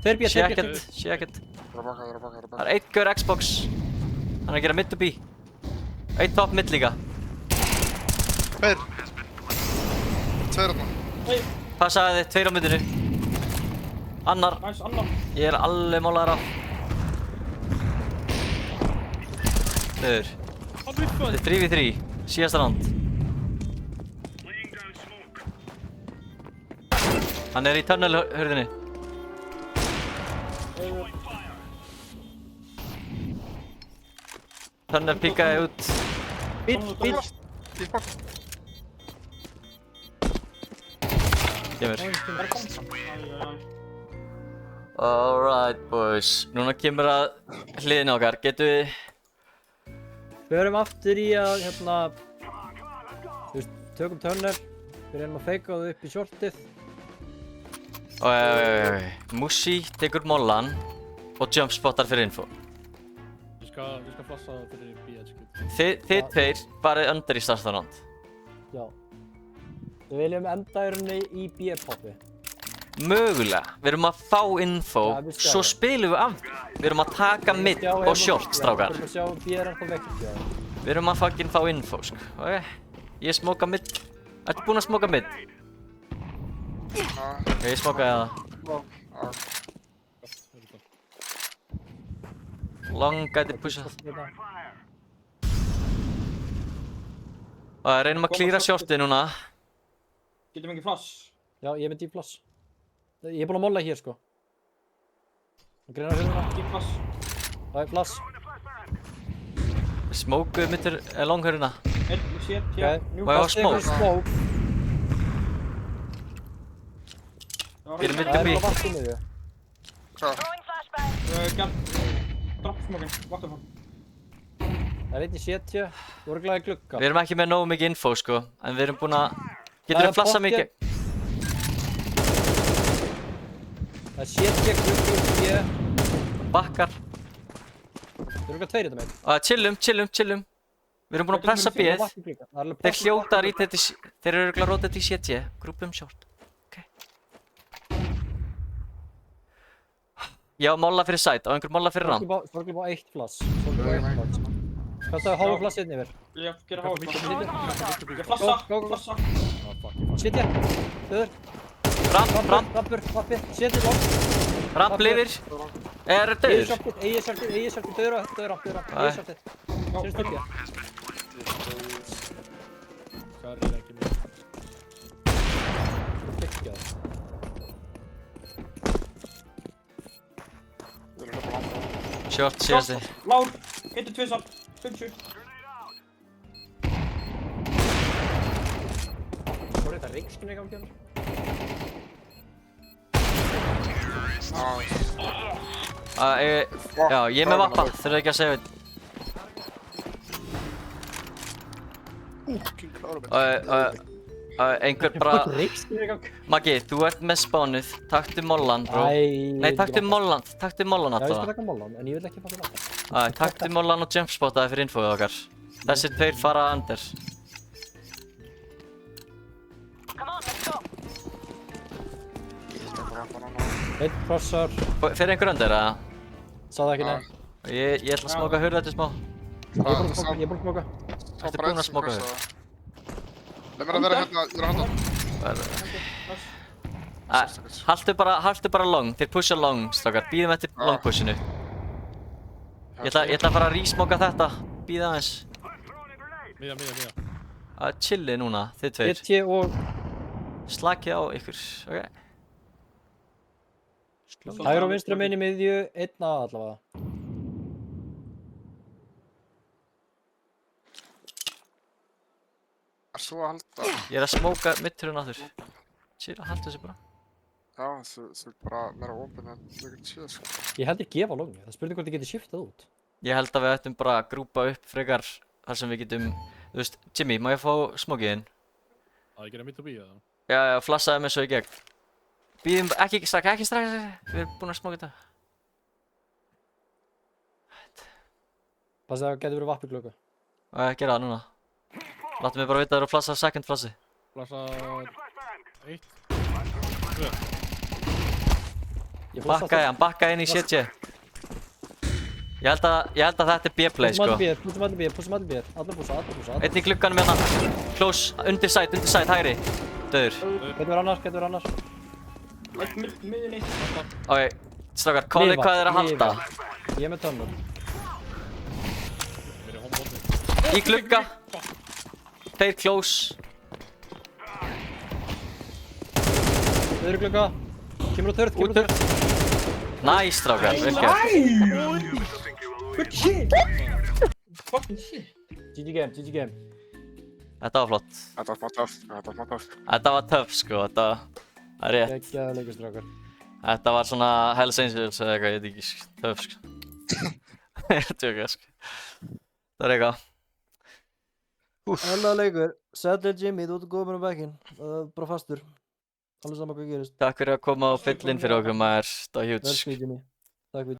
Þeir B, Sé þeir B. ekkert. Það er að baka. Það er einn gaur Xbox. Hann er að gera mid to B. Einn top mid líka. Tveir þarna. Passaði þið, tveir á middinu. Annar. Næs, annar. Ég er alveg málaður af. Þauður. Þetta er 3v3. Síðasta round. Hann er í tunnel-hurðinni. Tunnel píkaði út. Bíl. Í baka. Kemur. Það er komið. Alright boys. Núna kemur að hliðina okkar. Getum við... Förum aftur í að, tökum tunnel. Við reynum að feika það upp í shortið. Musi tekur mollan og jumpspottar fyrir info. Ég skal flassa fyrir B-edge. Þið tveir farið under í starsta round. Já. Við viljum enda í rauninni í B-poppi. Mögulega. Við erum að fá info, Ja, við sjáum. svo spilum við af því. Við erum að taka mid og short, strákar. Við erum að sjá B er ennþá vekk, já. Við erum að fucking fá info, sko. Ok, ég smóka mid. Ertu búinn að smóka mid? Ok, ég smókaði það. Long gæti pusha. Reynum að klíra shortið núna. Getum ekki flass. Já, ég er með D-flass. Ég er búinn að molla hér, sko. Greinar hurðina. Ekki flass. Það er flass. Við smókuðum mittur longhöruna. Einn, sér, Ok. hér. Má ég hafa smoke? Smoke. Við erum Það mittur er bí. bara vatn í miðju. Hvað? Dropp smokin, vatnafall. Það er einn í 70. Örugglega í glugga. Við erum ekki með nógu mikið info, sko. En við erum búin að... Getur við flassað mikið? Það er 70 glugga upp í. Bakkar. Það eru örugglega tveir í þetta með. Chillum. Við erum búin að pressa B-ið. Þeir hljóta að rítið til... Þeir eru örugglega rótað til 70. Grúpum short. Ok. Já, molla fyrir side. Á einhver molla fyrir ramp. Sorgli bá eitt flass. Hvað það er hálfa flass inn yfir? Ég gera háið. Ég Go, go, go. flassa. 70. Þauður. Ramp. Rampur. 70 lótt. Ramp lifir. Er döður? Egið sjálfur. Döður ramp. Egið sjálfur. Sérst ekki. Hvað er ekki mér? Flikkja það. Short, síðasti. Lár, hittu tvisar. 50. Voru þetta reikskinu ekki á kjörn? Já, ég er með vappa. Þurfið ekki að segja þetta. Einhver bara... Reikskinu ekki á kjörn? Maggi, þú ert með spánið. Taktu mollan, bro. Nei, taktu mollan. Taktu mollan Já, ég skal alltaf. taka mollan, en ég vil ekki fara til vappa. Taktu mollan og jumpspottaði fyrir infoið okkar. Þessir tveir fara under. Einn krossar. Fyrir einhver under, eða? Sá það ekki nei. Ég ætla að smóka hurða þetta smá. Ég er búinn að smoka. Ertu búinn að smoka þau? Leif mér að vera hérna, ég er að handa. Haltu bara long. Þeir pusha long, strákar. Bíðum eftir long pushinu. Ég ætla að fara að resmoka þetta. Bíða aðeins. Miða. Chilli núna, þið tveir. 70 og... Slakið á ykkur, ok? Hægur og vinstra megin í miðju, einn að allavega. Er svo að halda? Ég er að smóka mitturinn aftur. Chill, haltu þessu bara. Já, þú er bara meira opinn en mikið séð, sko. Ég held ég gefa longu, það spurning hvort ég geti shiftað út. Ég held að við ættum bara að grúpa upp frekar þar sem við getum... Þú veist, Jimmy, má ég fá smókiðinn? Að ég gera mitt og bí, eða? Já, flassaði mig svo í gegn. Bíðum, ekki strax. Við erum búin að smóka þetta. Passa að það getur verið vappi klukku. Gera það núna. Láttu mig bara vita að það eru að flassa second flassi. Flassa 1. Hann bakkaði inn í CT. Ég held að þetta er B-play sko. Púsum allir B. Allar púsa. Einn í glugganum hérna. Close, undir side, hægri. Döður. Getur verið annars. Eitt miðunni. Ok, strákar, kálið hvað þið er að halda. Ég er með tunnel. Verið homebóti. Í glugga. Þeir close. Öðru klukka. Kemur á þörð. Nice, strákar, vel gert. Good shit! Fucking shit! GG game. Þetta var flott. Þetta var smá töff. Þetta var töff sko, þetta er rétt. Geggjaða leikur, strákar. Þetta var svona Hells Angels eða eitthvað, ég veit ekki sko, töff sko. Ég er að tjóka sko. Það er eitthvað. Alla leikur. Settle Jimmy, þú ert góð með bekkinn. Bara fastur. Alveg sama hvað gerist. Takk fyrir að koma á fyllin fyrir okkur maður, þetta var Vel huge. spil Jimmy. Takk fyrir.